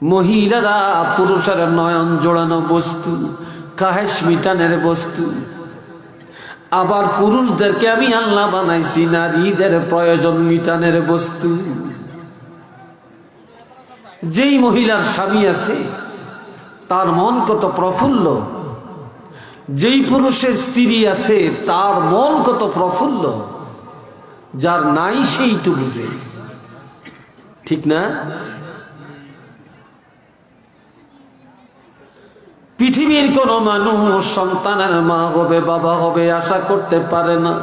মহিলারা পুরুষের নয়ন জোড়ানো বস্তু, কাহেস মিটানের বস্তু। আবার পুরুষদেরকে আমি আল্লাহ বানাইছি নারীদের প্রয়োজন মিটানের বস্তু। যেই মহিলার স্বামী আছে তার মন কত প্রফুল্ল, যেই পুরুষের স্ত্রী আছে তার মন কত প্রফুল্ল, যার নাই সেই তো বুঝে, ঠিক না? পৃথিবীর কোন মানুষ সন্তানের মা হবে বাবা হবে আশা করতে পারে না।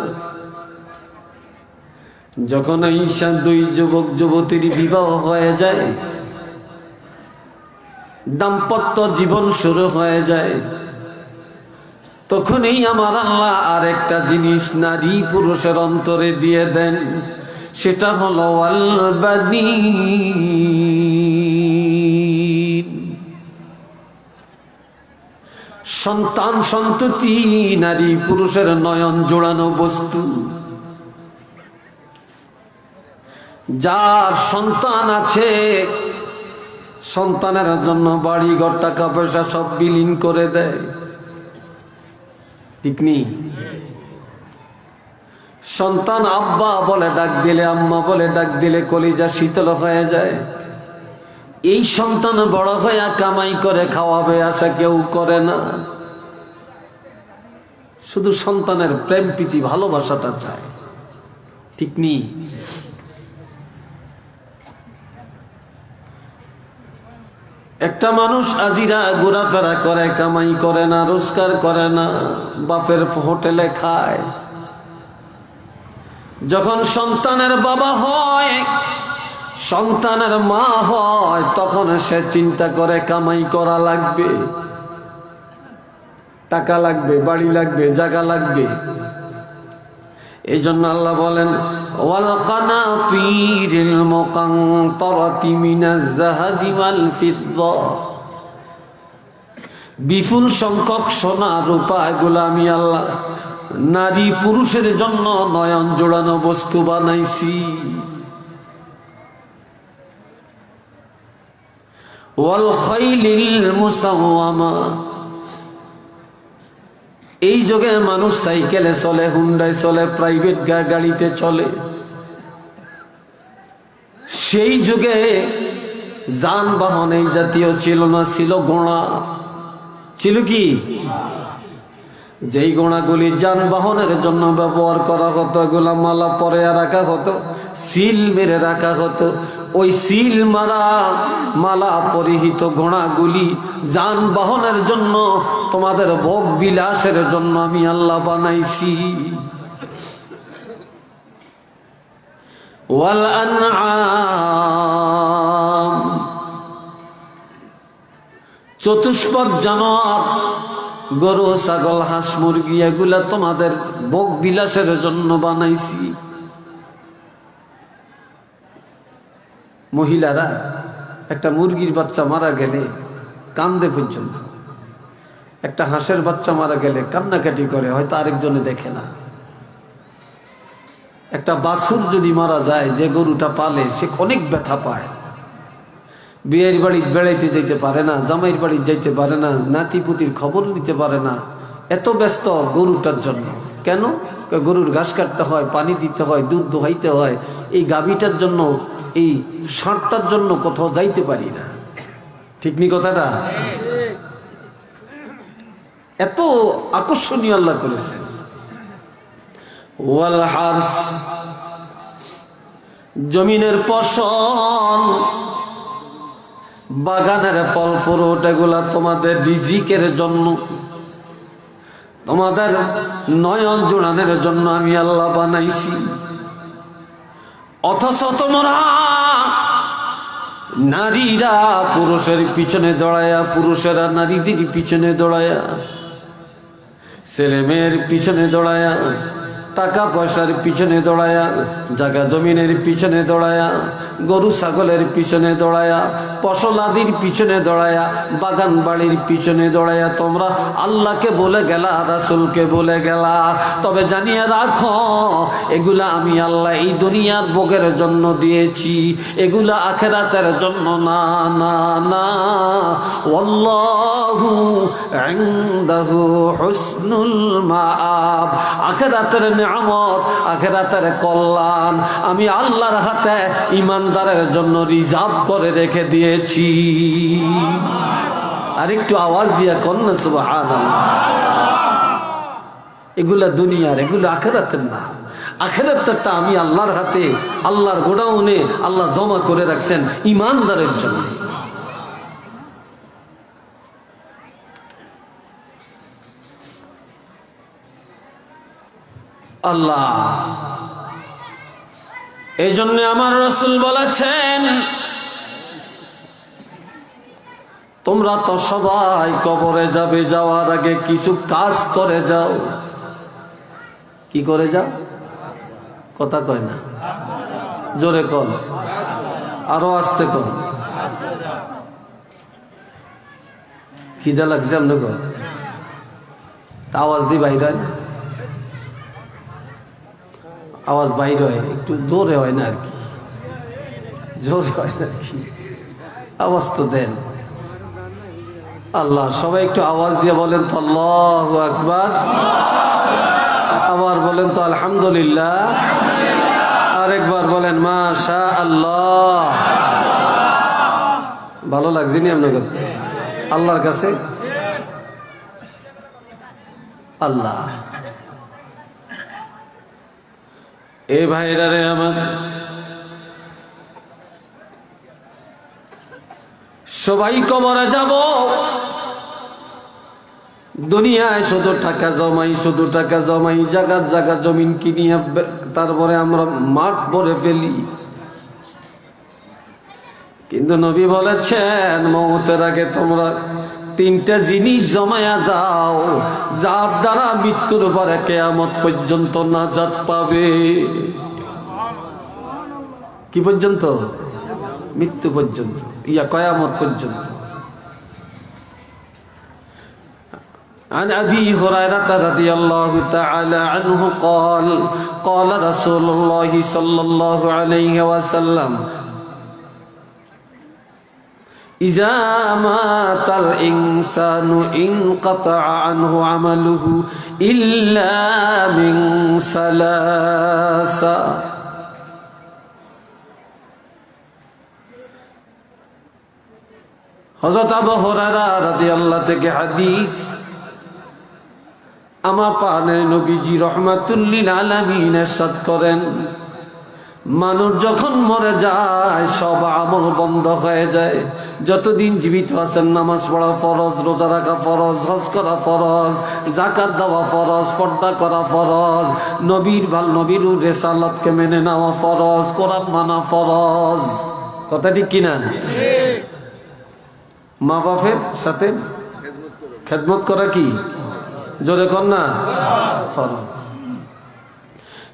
যখন এই দুই যুবক যুবতীর বিবাহ হয়ে যায়, দাম্পত্য জীবন শুরু হয়ে যায়, তখনই আমার আল্লাহ আর একটা জিনিস নারী পুরুষের অন্তরে দিয়ে দেন, সেটা হলো ওয়াল বানীন, সন্তান সন্ততি। নারী পুরুষের নয়ন জোড়ানো বস্তু। যার সন্তান আছে সন্তানের জন্য বাড়ি ঘর টাকা পয়সা সব বিলীন করে দেয়, ঠিক নেই? সন্তান আব্বা বলে ডাক দিলে, আম্মা বলে ডাক দিলে কলিজা শীতল হয়ে যায়। এই সন্তান বড় হয়ে কামাই করে খাওয়াবে আশা কেউ করে না, শুধু সন্তানের প্রেম প্রীতি ভালোবাসাটা চায়, ঠিক নেই? একটা মানুষ আজিরা ঘোরাফেরা করে, কামাই করে না, রোজগার করে না, বাপের হোটেলে খায়। যখন সন্তানের বাবা হয়, সন্তানের মা হয়, তখন সে চিন্তা করে কামাই করা লাগবে, টাকা লাগবে, বাড়ি লাগবে, জায়গা লাগবে। এই জন্য আল্লাহ বলেন ওয়াল কানাতিরিল মুকানতারাতি মিনাজ যাহাবি ওয়াল ফিদ্দা, বিপুল সংখ্যক সোনা রূপা এগুলো আমি আল্লাহ নারী পুরুষের জন্য নয়ন জোড়ানো বস্তু বানাইছি। ওয়াল খাইলিল মুসাওয়ামা, এই যুগে মানুষ সাইকেলে চলে, হুন্ডায় চলে, প্রাইভেট গাড়িতে চলে। সেই যুগে যানবাহন এই জাতীয় ছিল না, ছিল ঘোড়া। ছিল কি? যেই ঘোড়াগুলি যানবাহনের জন্য ব্যবহার করা হতো, এগুলা মালা পরে রাখা হতো, সিল মেরে রাখা হতো। ওই সিল মারা মালা পরিহিত ঘোড়াগুলি যানবাহনের জন্য, তোমাদের ভোগ বিলাসের জন্য আমি আল্লাহ বানাইছি। ওয়াল আনআম, চতুষ্পদ জানোয়ার, গরু ছাগল হাঁস মুরগি, এগুলা তোমাদের ভোগ বিলাসের জন্য বানাইছি। মহিলারা একটা মুরগির বাচ্চা মারা গেলে কান্দে পর্যন্ত, একটা হাঁসের বাচ্চা মারা গেলে কান্নাকাটি করে, হয়তো আরেকজনে দেখে না। একটা বাছুর যদি মারা যায়, যে গরুটা পালে সে অনেক ব্যথা পায়। বিয়ের বাড়ি বেড়াইতে যাইতে পারে না, জামাইয়ের বাড়ি যাইতে পারে না, নাতি পুতির খবর নিতে পারে না, এত ব্যস্ত গরুটার জন্য। কেন? গরুর ঘাস কাটতে হয়, পানি দিতে হয়, দুধ দোহাইতে হয়। এই গাভীটার জন্য, এই ষাঁড়টার জন্য কোথাও যাইতে পারি না, ঠিক নি কথাটা? এত আকর্ষণীয় আল্লাহ করেছেন। ওয়াল হারস, জমিনের ফসল, বাগানের ফল ফ্রুট, এগুলা তোমাদের রিজিকের জন্য, তোমাদের নয়ন জোড়ানোর জন্য আমি আল্লাহ বানাইছি। অথচ তোমরা নারীরা পুরুষের পিছনে দৌড়ায়া, পুরুষেরা নারীদের পিছনে দৌড়ায়া, ছেলে মেয়ের পিছনে দৌড়ায়া, টাকা পয়সার পিছনে দৌড়ায়া, জায়গা জমিনের পিছনে দৌড়ায়া, গরু ছাগলের পিছনে দৌড়ায়া, ফসলাদির পিছনে দৌড়ায়া, বাগান বাড়ির পিছনে দৌড়ায়া তোমরা আল্লাহকে বলে গেলা, রাসূলকে বলে গেলা। তবে জানিয়ে রাখো, এগুলা আমি আল্লাহ এই দুনিয়ার ভোগের জন্য দিয়েছি, এগুলা আখিরাতের জন্য না, না, না। ওয়াল্লাহু ইনদাহু হুসনুল মাআব, আখিরাতের নিয়ামত, আখিরাতের কল্যাণ আমি আল্লাহর হাতে ইমানদারের জন্য রিজার্ভ করে রেখে দিয়েছি। আর একটু আওয়াজ দিয়া কন্যা সুবহানাল্লাহ। এগুলা দুনিয়ার, এগুলো আখিরাতের না। আখিরাতেরটা আমি আল্লাহর হাতে, আল্লাহর গোডাউনে আল্লাহ জমা করে রাখছেন ইমানদারের জন্য। আল্লাহ এই জন্য আমার রাসূল বলেছেন, তোমরা তো সবাই কবরে যাবে, যাওয়ার আগে কিছু কাজ করে যাও। কি করে যাও? কথা কয় না, জোরে কর, আরো আস্তে কর। খিদা লাগছে আপনি কর, আওয়াজ দি বাইরে হয় না, আওয়াজ বাইরে হয়, একটু জোরে হয় না আর কি, জোরে হয় না আর কি, আওয়াজ তো দেন। আল্লাহ, সবাই একটু আওয়াজ দিয়ে বলেন তো আল্লাহু আকবার, আবার বলেন তো আলহামদুলিল্লাহ, আরেকবার বলেন মাশা আল্লাহ। ভালো লাগছে নি আপনার করতে আল্লাহর কাছে? আল্লাহ এ ভাইরা রে আমার, সবাই কবরে যাব। দুনিয়ায় শুধু টাকা জমাই, শুধু টাকা জমাই, জায়গা জায়গা জমিন কিনিয়া তারপরে আমরা মাঠ ভরে ফেলি। কিন্তু নবী বলেছেন, মওতের আগে তোমরা তিনটা জিনিস জমায়া যাও, যার দ্বারা মৃত্যুর পরে কিয়ামত পর্যন্ত নাজাত পাবে। কি পর্যন্ত? মৃত্যু পর্যন্ত, কিয়ামত পর্যন্ত। عن أبي هريرة رضي الله تعالى عنه قال قال رسول الله صلى الله عليه وسلم إذا مات الإنسان انقطع عنه عمله إلا من ثلاثة হযরত আবু হুরায়রা রাদিয়াল্লাহু থেকে হাদিস। আমার প্রাণের নবীজি রাহমাতুল লিল আলামিন ইরশাদ করেন, মানুষ যখন মরে যায় সব আমল বন্ধ হয়ে যায়। যতদিন জীবিত আছেন নামাজ পড়া ফরজ, রোজা রাখা ফরজ, হজ করা ফরজ, যাকাত দেওয়া ফরজ, পর্দা করা ফরজ, নবীর রিসালাতকে মেনে নেওয়া ফরজ, কোরআন মানা ফরজ। কথা ঠিক কিনা? মা বাপের সাথে খেদমত করা কি? জোরে কর না, ফরজ।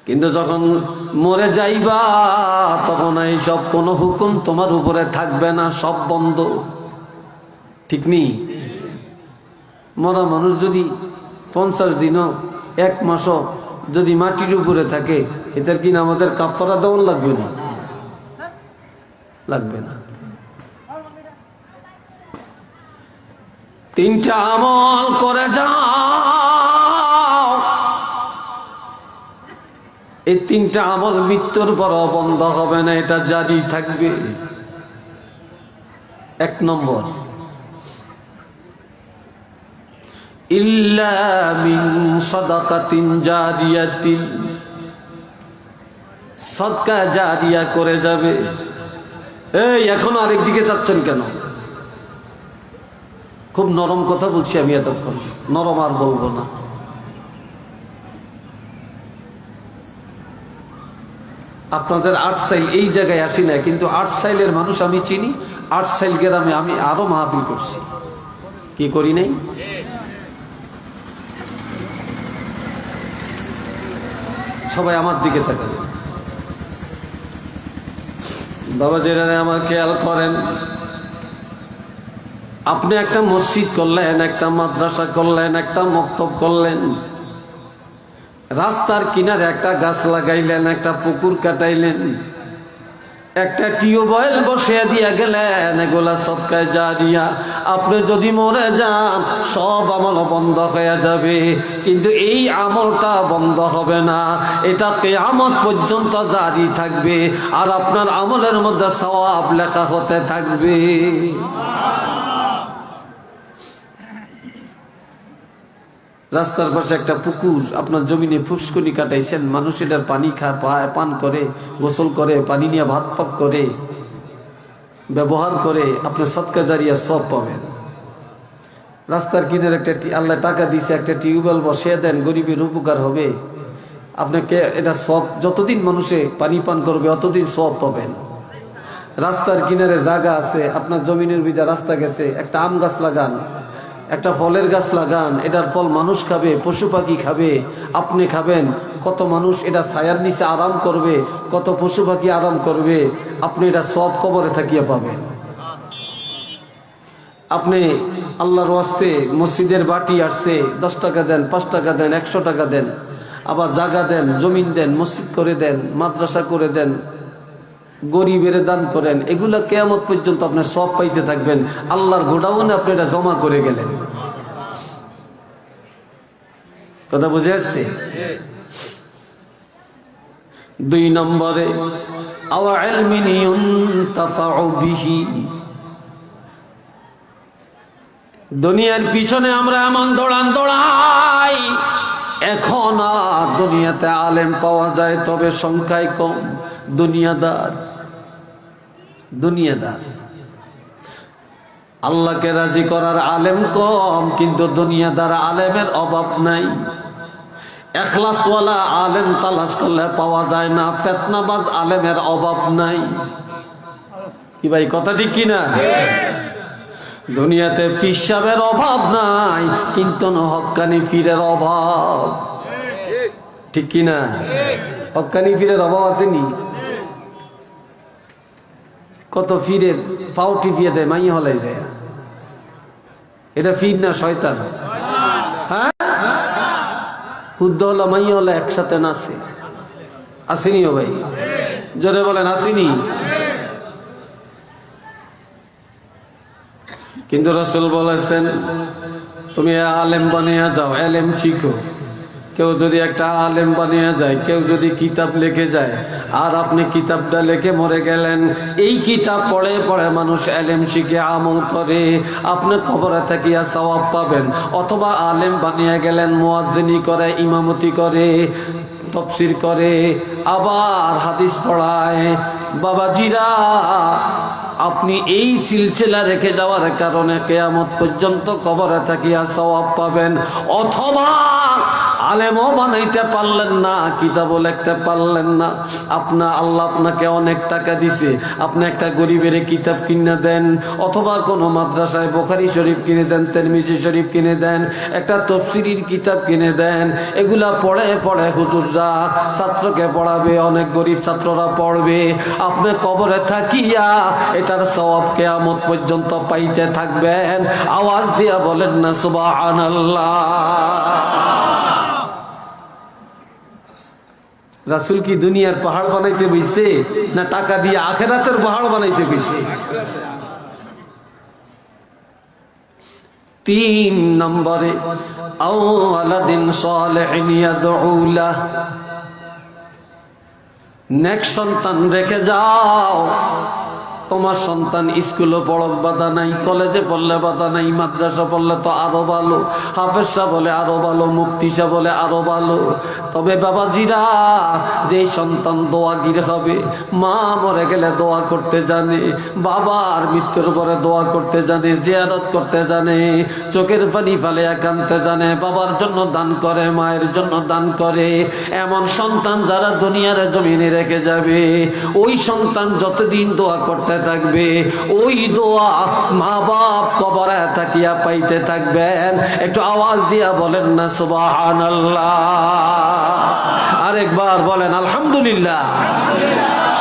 কিন্তু যখন মরে যাইবা তখন এই সব কোনো হুকুম তোমার উপরে থাকবে না, সব বন্ধ। ঠিক নেই? মরা মানুষ যদি 50 দিনও 1 মাসও যদি মাটির উপরে থাকে, এদের কি আমাদের কাফারা দেওয়ান লাগবে না? লাগবে না। 3টা আমল করে যাও, এই 3টা আমল মৃত্যুর পর বন্ধ হবে না, এটা জারি থাকবে। 1 নম্বর, ইল্লা মিন সাদাকাতিন জারিয়াতিন, সদকা জারিয়া করে যাবে। এই এখন আরেক দিকে যাচ্ছেন কেন? খুব নরম কথা বলছি আমি, এতক্ষণ নরম আর বলবো না। আপনাদের 8 সাইল এই জায়গায় আসি না, কিন্তু 8 সাইলের মানুষ আমি চিনি। 8 সাইল গ্রামে আমি আরো মাহফিল করছি, কি করি নাই? সবাই আমার দিকে তাকাবেন। বাবা যেটা আমার খেয়াল করেন, আপনি একটা মসজিদ করলেন, একটা মাদ্রাসা করলেন, একটা মক্তব করলেন, রাস্তার কিনারে একটা গাছ লাগাইলেন, একটা পুকুর কাটাইলেন, একটা টিউবওয়েল বসিয়ে দিয়া গেলেন, এগুলা সদকায়ে জারিয়া। আপনি যদি মরে যান সব আমল বন্ধ হয়ে যাবে, কিন্তু এই আমলটা বন্ধ হবে না, এটা কিয়ামত পর্যন্ত জারি থাকবে, আর আপনার আমলের মধ্যে সওয়াব লেখা হতে থাকবে। রাস্তার পাশে একটা পুকুর, আপনার জমিনে ফুসকুনি কাটাইছেন, মানুষ এটার পানি খায়, পান করে, গোসল করে, পানি নিয়ে ভাত পাক করে, ব্যবহার করে, আপনি সদকা জারিয়া সব পাবেন। রাস্তার কিনারে একটা আল্লাহ টাকা দিছে, একটা টিউবওয়েল বসিয়ে দেন, গরিবের উপকার হবে, আপনাকে এটা সব, যতদিন মানুষে পানি পান করবে অতদিন সব পাবেন। রাস্তার কিনারে জায়গা আছে, আপনার জমিনের ভিতরে রাস্তা গেছে, একটা আম গাছ লাগান, একটা ফলের গাছ লাগান, এটার ফল মানুষ খাবে, পশু পাখি খাবে, আপনি খাবেন, কত মানুষ এটা ছায়ার নিচে আরাম করবে, কত পশু পাখি আরাম করবে, আপনি এটা সব কবরে থাকিয়া পাবেন। আপনি আল্লাহর ওয়াস্তে মসজিদের বাটি আসছে, 10 টাকা দেন, 5 টাকা দেন, 100 টাকা দেন, আবার জায়গা দেন, জমিন দেন, মসজিদ করে দেন, মাদ্রাসা করে দেন, গরিবের দান করেন, এগুলা কিয়ামত পর্যন্ত আপনি সব পাইতে থাকবেন। আল্লাহর গোডাউনে আপনি এটা জমা করে গেলেন। কথা বুঝে আসছে? 2 নম্বরে আও ইলমিন ইউনতাফাউ বিহি। দুনিয়ার পিছনে আমরা এমন দৌড়াই, এখন আর দুনিয়াতে আলেম পাওয়া যায়, তবে সংখ্যায় কম। দুনিয়াদার আল্লাহকে রাজি করার আলেম কম, কিন্তু দুনিয়াদার আলেমের অভাব নাই। ইখলাসওয়ালা আলেম তালাশ করলে পাওয়া যায় না, ফিতনাবাজ আলেমের অভাব নাই। কি ভাই, কথা ঠিক কিনা? দুনিয়াতে পীর সাহেবের অভাব নাই, কিন্তু হক্কানি পীরের অভাব। ঠিক কিনা? হক্কানি পীরের অভাব আসেনি? কত পীরের পাও টিপিয়ে দেয়, মাইয়া হলাই যায়। এটা পীর না শয়তান? হ্যাঁ, হুদ্দ হলা মাইয়া হলা একসাথে নাচে। আসেনি ও ভাই? জোরে বলেন, আসেনি? কিন্তু রাসূল বলেছেন, তুমি আলেম বানিয়ে যাও, এলেম শিখো। কেউ যদি একটা আলেম বানিয়ে যায়, কেউ যদি কিতাব লিখে যায়, আর আপনি কিতাবটা লিখে মরে গেলেন, এই কিতাব পড়ে পড়ে মানুষ এলেম শিখে আমল করে, আপনি কবরে থাকিয়া সওয়াব পাবেন। অথবা আলেম বানিয়ে গেলেন, মুয়াজ্জিনি করে, ইমামতি করে, তাফসীর করে, আবার হাদিস পড়ায়। বাবাজিরা, আপনি এই সিলসিলা রেখে যাওয়ার কারণে কিয়ামত পর্যন্ত কবরে থাকিয়া সওয়াব পাবেন। অথবা আলেমও বানাইতে পারলেন না, কিতাবও লিখতে পারলেন না, আল্লাহ আপনাকে অনেক টাকা দিছে, আপনি একটা গরিবের কিতাব কিনে দেন, অথবা কোনো মাদ্রাসায় বুখারী শরীফ কিনে দেন, তিরমিজি শরীফ কিনে দেন, একটা তাফসীরের কিতাব কিনে দেন। এগুলা পড়ে পড়ে হুজুররা ছাত্রকে পড়াবে, অনেক গরিব ছাত্ররা পড়বে, আপনি কবরে থাকিয়া এটার সওয়াব কিয়ামত পর্যন্ত পাইতে থাকবেন। আওয়াজ দিয়া বলেন না সুবহানাল্লাহ। রাসূল কি দুনিয়ার পাহাড় বানাইতে বইছে, না টাকা দিয়ে আখিরাতের পাহাড় বানাইতে বইছে? 3 নম্বরে আও ওয়ালাদিন সালিহিন ইয়াদউ লাহ। নেক সন্তান রেখে যাও। তোমার সন্তান স্কুলে পড়ক বাধা নাই, কলেজে পড়লে বাধা নাই, মাদ্রাসা পড়লে তো আরো ভালো, হাফেজ সাহেব বলে আরো ভালো, মুফতি সাহেব বলে আরো ভালো। তবে বাবাজিরা, যে সন্তান দোয়াগির হবে, মা মরে গেলে দোয়া করতে জানে, বাবার মৃত্যুর পরে দোয়া করতে জানে, জিয়ারত করতে জানে, চোখের পানি ফেলে কাঁদতে জানে, বাবার জন্য দান করে, মায়ের জন্য দান করে, এমন সন্তান যারা দুনিয়ার জমিনে রেখে যাবে, ওই সন্তান যতদিন দোয়া করতে থাকবে, ওই দোয়া মা বাপ কবরে থাকিয়া পাইতে থাকবেন। একটু আওয়াজ দিয়া বলেন না সুবহানাল্লাহ। আর আরেকবার বলেন আলহামদুলিল্লাহ।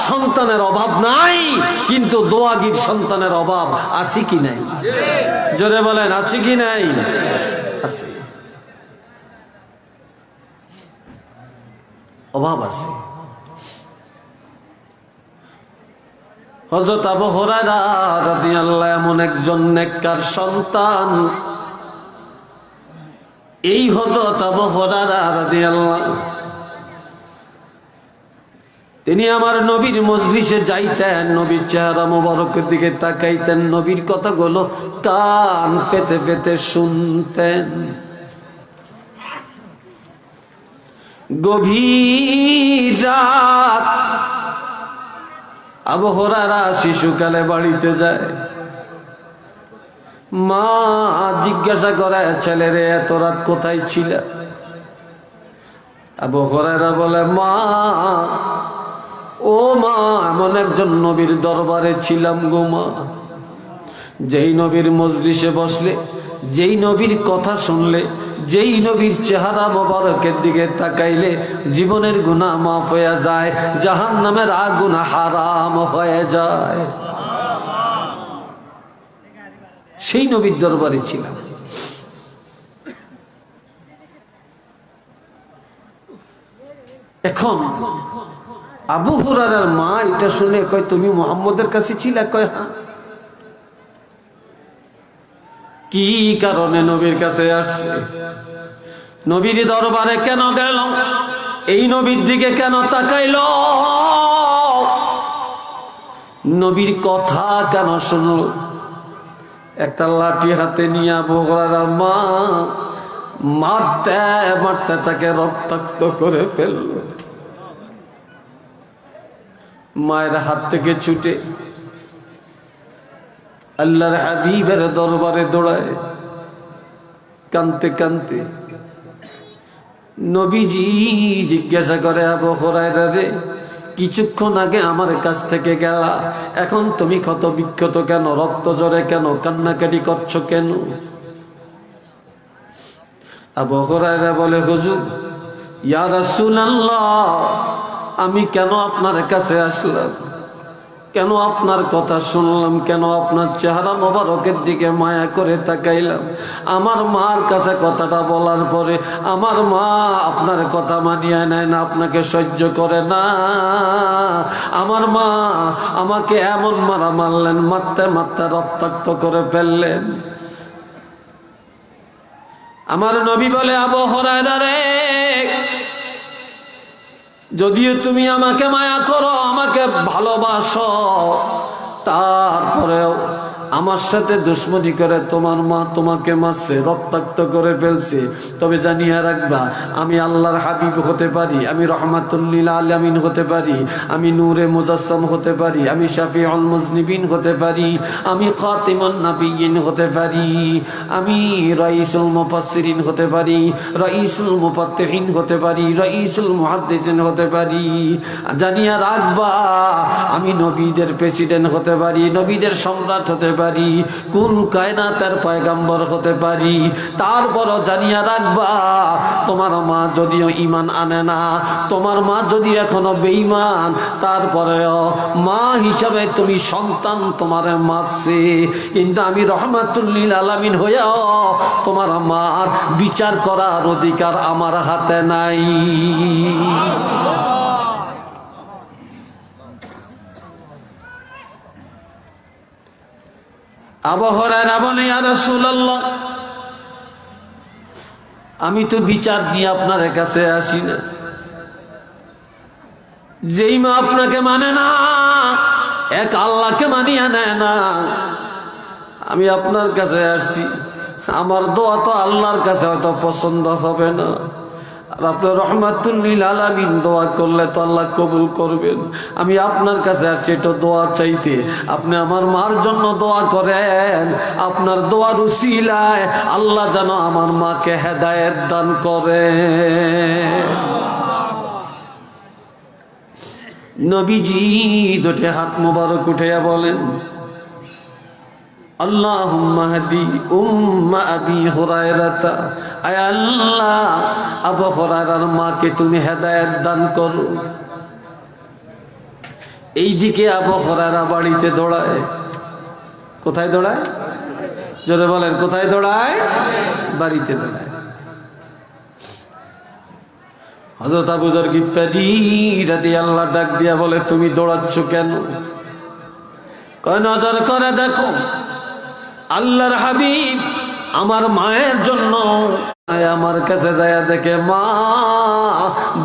সন্তানের অভাব নাই, কিন্তু দোয়াগীর সন্তানের অভাব আছে কি নাই? জোরে বলেন আছে কি নাই? আছে, অভাব আছে। হযরত আবু হুরায়রা রাদিয়াল্লাহু এমন একজন নেককার সন্তান, এই হযরত আবু হুরায়রা রাদিয়াল্লাহু, তিনি আমার নবীর মজলিসে যাইতেন, নবীর চেহারা মোবারকের দিকে তাকাইতেন, নবীর কথাগুলো কান পেতে পেতে শুনতেন। গভীর রাত আবু হুরায়রা শিশুকালে বাড়িতে যায়, মা জিজ্ঞাসা করে, ছেলেরে এত রাত কোথায় ছিল? আবু হুরায়রা বলে, মা, ও মা, এমন একজন নবীর দরবারে ছিলাম গো মা, যেই নবীর মজলিসে বসলে, যেই নবীর কথা শুনলে, যেই নবীর চেহারা মোবারকের দিকে তাকাইলে জীবনের গুনাহ মাফ হয়ে যায়, জাহান্নামের আগুন হারাম হয়ে যায়। সেই নবীর দরবারে ছিলাম। এখন আবু হুরায়রার মা এটা শুনে কয়, তুমি মুহাম্মদের কাছে ছিলে? কয় হ্যাঁ। কি কারণে নবীর কাছে আসছে? নবীর দরবারে কেন গেল? এই নবীর দিকে কেন তাকাইল? নবীর কথা কেন শুনল? একটা লাঠি হাতে নিয়ে আবু হুরায়রার মা মারতে মারতে তাকে রক্তাক্ত করে ফেলল। মায়ের হাত থেকে ছুটে আল্লাহর হাবিবের দরবারে দৌড়ায়, কানতে কানতে। নবীজি জিজ্ঞাসা করে, আবু হুরায়রা রে, কিছুক্ষণ আগে আমার কাছ থেকে গেলা, এখন তুমি ক্ষত বিক্ষত কেন? রক্ত ঝরে কেন? কান্নাকাটি করছো কেন? আবু হুরায়রা বলে, হুজুর, ইয়া রাসূলুল্লাহ, আমি কেন আপনার কাছে আসলাম? কেন আপনার কথা শুনলাম? কেন আপনার চেহারা মোবারকের দিকে মায়া করে তাকাইলাম? আমার মার কাছে কথাটা বলার পরে আমার মা আপনার কথা মানিয়ে নেয় না, আপনাকে সহ্য করে না। আমার মা আমাকে এমন মারা মারলেন, মারতে মারতে রক্তাক্ত করে ফেললেন। আমার নবী বলে, আবু হুরায়রা রে, যদিও তুমি আমাকে মায়া করো, আমাকে ভালোবাসো, তারপরেও আমার সাথে দুশ্মনী করে তোমার মা তোমাকে মারছে, রক্তাক্ত করে ফেলছে। তবে জানিয়ে রাখবা, আমি আল্লাহর হাবিব হতে পারি, আমি রহমাতুল লিল আলামিন হতে পারি, আমি নূরে মুজাসসাম হতে পারি, আমি শাফিউল মুজনিবিন হতে পারি, আমি খাতিমুন নাবিয়্যিন হতে পারি, আমি রাইসুল মুফাসসিরিন হতে পারি, রাইসুল মুফাত্তিহিন হতে পারি, রাইসুল মুহাদ্দিসিন হতে পারি। জানিয়ে রাখবা, আমি নবীদের প্রেসিডেন্ট হতে পারি, নবীদের সম্রাট হতে পারি, কোন কায়নাতের পয়গম্বর হতে পারি। তারপরও জানিয়ে রাখবা, তোমার মা যদিও ঈমান আনে না, তোমার মা যদি এখনো বেঈমান, তারপরেও মা হিসাবে তুমি সন্তান তোমার মারছে, কিন্তু আমি রহমাতুল লিল আলামিন হইয়াও তোমার মার বিচার করার অধিকার আমার হাতে নাই। আবু হুরায়রা বলে, ইয়া রাসূলুল্লাহ, আমি তো বিচার দিয়ে আপনার কাছে আসি না। যেই মা আপনাকে মানে না, এক আল্লাহকে মানিয়ে নেয় না, আমি আপনার কাছে আসছি। আমার দোয়া তো আল্লাহর কাছে হয়তো পছন্দ হবে না, আর আপনার রহমাতুল লিল আলামিন দোয়া করলে তো আল্লাহ কবুল করবেন। আমি আপনার কাছে আসছি এটা দোয়া চাইতে, আপনি আমার মার জন্য দোয়া করেন। আপনার দোয়ার উসিলায় আল্লাহ যেন আমার মাকে হেদায়েত দান করে। নবীজি দুটি হাত মোবারক উঠাইয়া বলেন, আল্লাহুম্মা হাদি উম্মা আবি হুরায়রাতা, আয় আল্লাহ আবু হুরায়রার মাকে তুমি হেদায়েত দান করো। এইদিকে আবু হুরায়রা বাড়িতে দৌড়ায়। কোথায় দৌড়ায়? জোরে বলেন, কোথায় দৌড়ায়? বাড়িতে দৌড়ায়। হযরত আবু যর গিফারী রাদিয়াল্লাহু ডাক দিয়া বলে, তুমি দৌড়াচ্ছ কেন? কয়, নজর করে দেখো, আল্লাহর হাবিব আমার মায়ের জন্য আমার কাছে যায় দেখে মা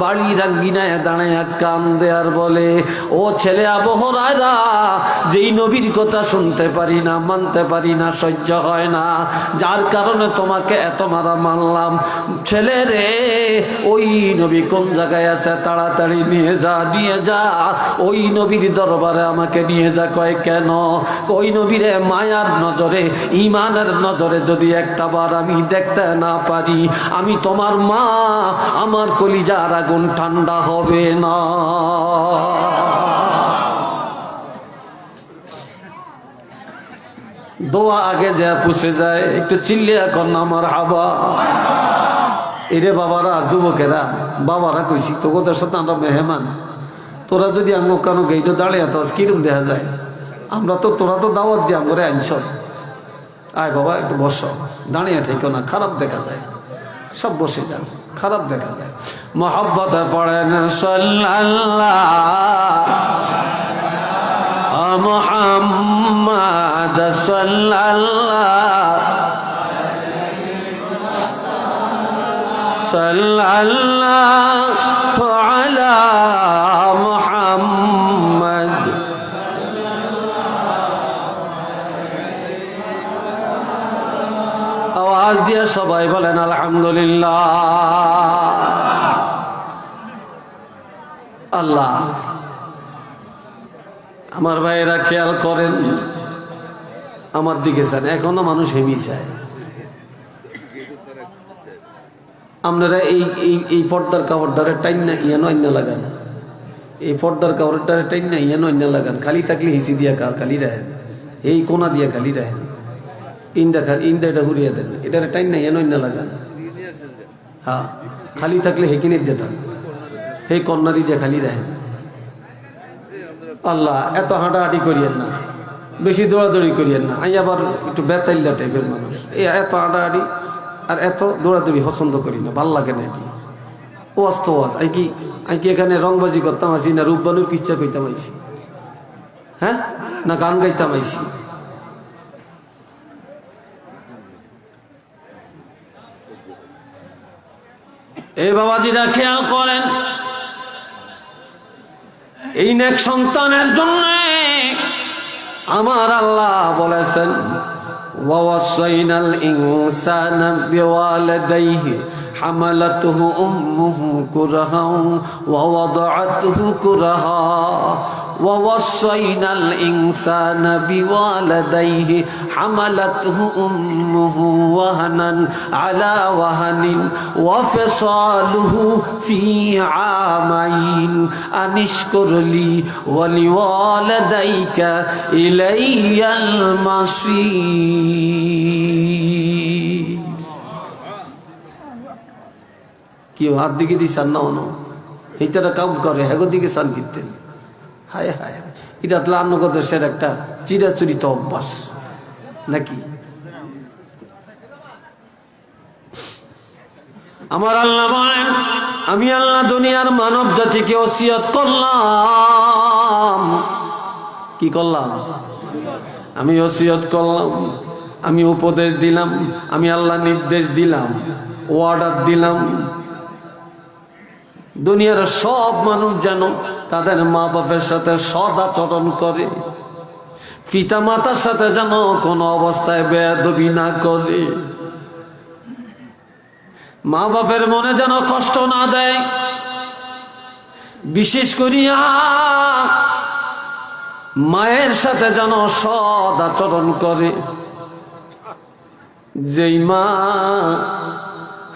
বাড়ি রাঙ্গিনায় দাঁড়ায় কান্দে আর বলে, ও ছেলে আবু হুরায়রা, যেই নবীর কথা শুনতে পারি না, মানতে পারি না, সহ্য হয় না, যার কারণে তোমাকে এত মারা মারলাম, ছেলে রে ওই নবী কোন জায়গায় আছে, তাড়াতাড়ি নিয়ে যা, নিয়ে যা, ওই নবীর দরবারে আমাকে নিয়ে যা। কয় কেন? ওই নবীরে মায়ার নজরে, ইমানের নজরে যদি একটা বার আমি দেখতে না পারি, আমি তোমার মা, আমার কলিজার আগুন ঠান্ডা হবে না। দোয়া আগে যা পুষে যায়, একটু চিল্লিয়া কর আমার হাবা। এরে বাবারা, যুবকেরা, বাবারা কইছি তোদের সাথে আমরা মেহমান, তোরা যদি আমি কেন গেইটো দাঁড়িয়ে তো কিরম দেখা যায়? আমরা তো, তোরা তো দাওয়াত দিয়ে আমরা আনছ, আয় বাবা একটু বস, দাঁড়িয়ে থেকো না, খারাপ দেখা যায়, সব বসে যান, খারাপ দেখা যায়। মোহাব্বতে পড়েন সাল্লাল্লাহু মুহাম্মাদ সাল্লাল্লাহু আলা মুহাম্মাদ। আওয়াজ দিয়ে সবাই বলেন আলহামদুলিল্লাহ। আল্লাহ, আমার ভাইয়েরা খেয়াল করেন, আমার দিকে চান, এখনো মানুষ হেমি চায়। আপনারা এই পর্দার কাপড়টারে টাইন না ইয়ানো অন্য লাগান, এই পর্দার কাপড়টারে টাইন না ইয়ানো অন্য লাগান, খালি থাকলে হিচি দিয়া খালি রাখেন, এই কোনা দিয়া খালি রাখেন, ইন্দা এটা ঘুরিয়ে দেন, এটার টাইম নাই এনো না লাগান। হ্যাঁ, খালি থাকলে হেকিনে দিয়ে থাক, হে কর্নারি দিয়ে খালি রাখেন। আল্লাহ, এত হাঁটাহাঁটি করিয়েন না, বেশি দৌড়াদৌড়ি করিয়েন না। আমি আবার একটু বেতাইল্লা টাইপের মানুষ, এত হাঁটাহাঁটি আর এত দৌড়াদৌড়ি পছন্দ করি না, ভাল লাগে না। এটি ওয়াজ তো ওয়াজ, আই কি এখানে রংবাজি করতাম আছি, না রূপবানুর কিচ্ছা কইতাম আইছি, হ্যাঁ, না গান গাইতাম আইছি? এই বাবাজিরা খেয়াল করেন, এই নেক সন্তানের জন্য আমার আল্লাহ বলেছেন, ওয়াসাইনাল ইনসানা বিওয়ালিদাইহি হামালাতুহু উম্মুহু কুরহা ওয়া ওয়াদাআতুহু কুরহা ووصينا الإنسان بوالديه حملته أمه وهنا على وهن وفصاله في عامين أن اشكر لي ولوالديك إلي المصير. কেউ হাত দিকে দিচ্ছেন না, অন এইটারা কাম করে, হ্যাগো দিকে চান কিনতেন। হায় হায়, এটা তো দেশের একটা চিরাচরিত অভ্যাস নাকি? আমার আল্লাহ বলেন, আমি আল্লাহ দুনিয়ার মানব জাতিকে ওসিয়ত করলাম। কি করলাম? আমি ওসিয়ত করলাম, আমি উপদেশ দিলাম, আমি আল্লাহ নির্দেশ দিলাম, অর্ডার দিলাম, দুনিয়ার সব মানুষ যেন তাদের মা বাপের সাথে সৎ আচরণ করে, পিতা মাতার সাথে যেন কোনো অবস্থায় বেয়াদবি না করে, মা বাপের মনে যেন কষ্ট না দেয়, বিশেষ করিয়া মায়ের সাথে যেন সৎ আচরণ করে। যেই মা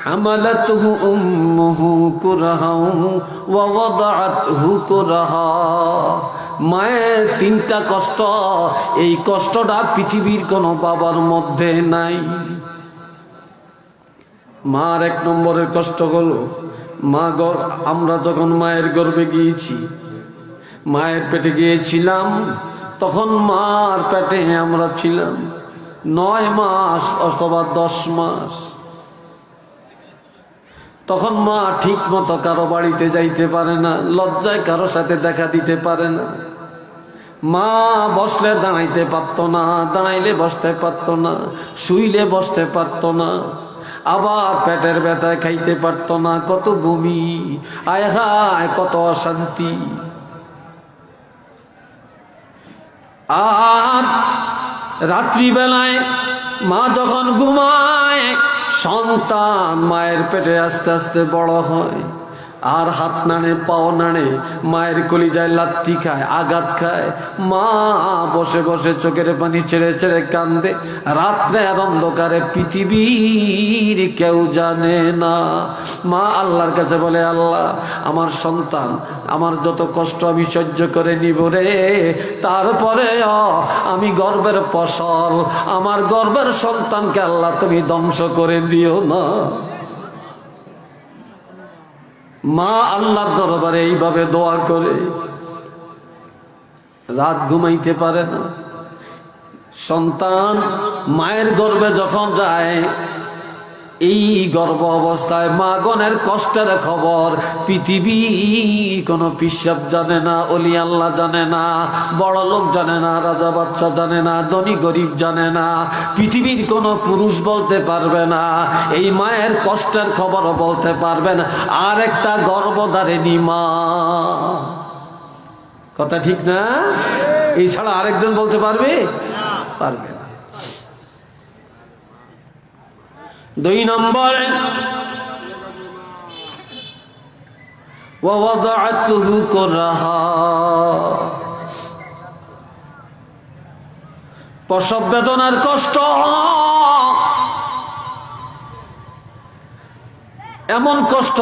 حملته أمه كرها ووضعته كرها মায়ের তিনটা কষ্ট, এই কষ্টটা পৃথিবীর কোনো বাবার মধ্যে নাই। মার এক নম্বরের কষ্ট হলো আমরা যখন মায়ের গর্ভে গিয়েছি, মায়ের পেটে গিয়েছিলাম, তখন মার পেটে আমরা ছিলাম 9 মাস অথবা 10 মাস। তখন মা ঠিক মতো কারো বাড়িতে যাইতে পারে না, লজ্জায় কারো সাথে দেখা দিতে পারে না। মা বসলে দাঁড়াইতে পারত না, দাঁড়াইলে বসতে পারত না, শুইলে বসতে পারত না, আবার পেটের ব্যথায় খাইতে পারত না। কত বমি, আয় হায় কত অশান্তি। আর রাত্রিবেলায় মা যখন ঘুমায়, সন্তান মায়ের পেটে আস্তে আস্তে বড় হয়, আর হাত নাড়ে, পাও নাড়ে, মায়ের কলিজায় লাথি খায়, আঘাত খায়। মা বসে বসে চোখের পানি ছেড়ে ছেড়ে কান্দে। রাত্রের অন্ধকারে পৃথিবীর কেউ জানে না। মা আল্লাহর কাছে বলে, আল্লাহ আমার সন্তান, আমার যত কষ্ট আমি সহ্য করে নিব রে, তারপরে আমি গর্বের ফসল, আমার গর্বের সন্তানকে আল্লাহ তুমি ধ্বংস করে দিও না। মা আল্লাহর দরবারে এইভাবে দোয়া করে, রাত ঘুমাইতে পারে না। সন্তান মায়ের গর্ভে যখন যায়, এই গর্ভ অবস্থায় মা গণের কষ্টের খবর পৃথিবী কোনো পিসাব জানে না, অলি আল্লাহ জানে না, বড় লোক জানে না, রাজা বাচ্চা জানে না, ধনী গরিব জানে না, পৃথিবীর কোনো পুরুষ বলতে পারবে না, এই মায়ের কষ্টের খবরও বলতে পারবে না। আর একটা গর্ভধারিণী মা, কথা ঠিক না? এই ছাড়া আরেকজন বলতে পারবে? পারবে না। 2 নম্বরে ওয়াদাআতুহু কুরহা, প্রসব বেদনার কষ্ট। এমন কষ্ট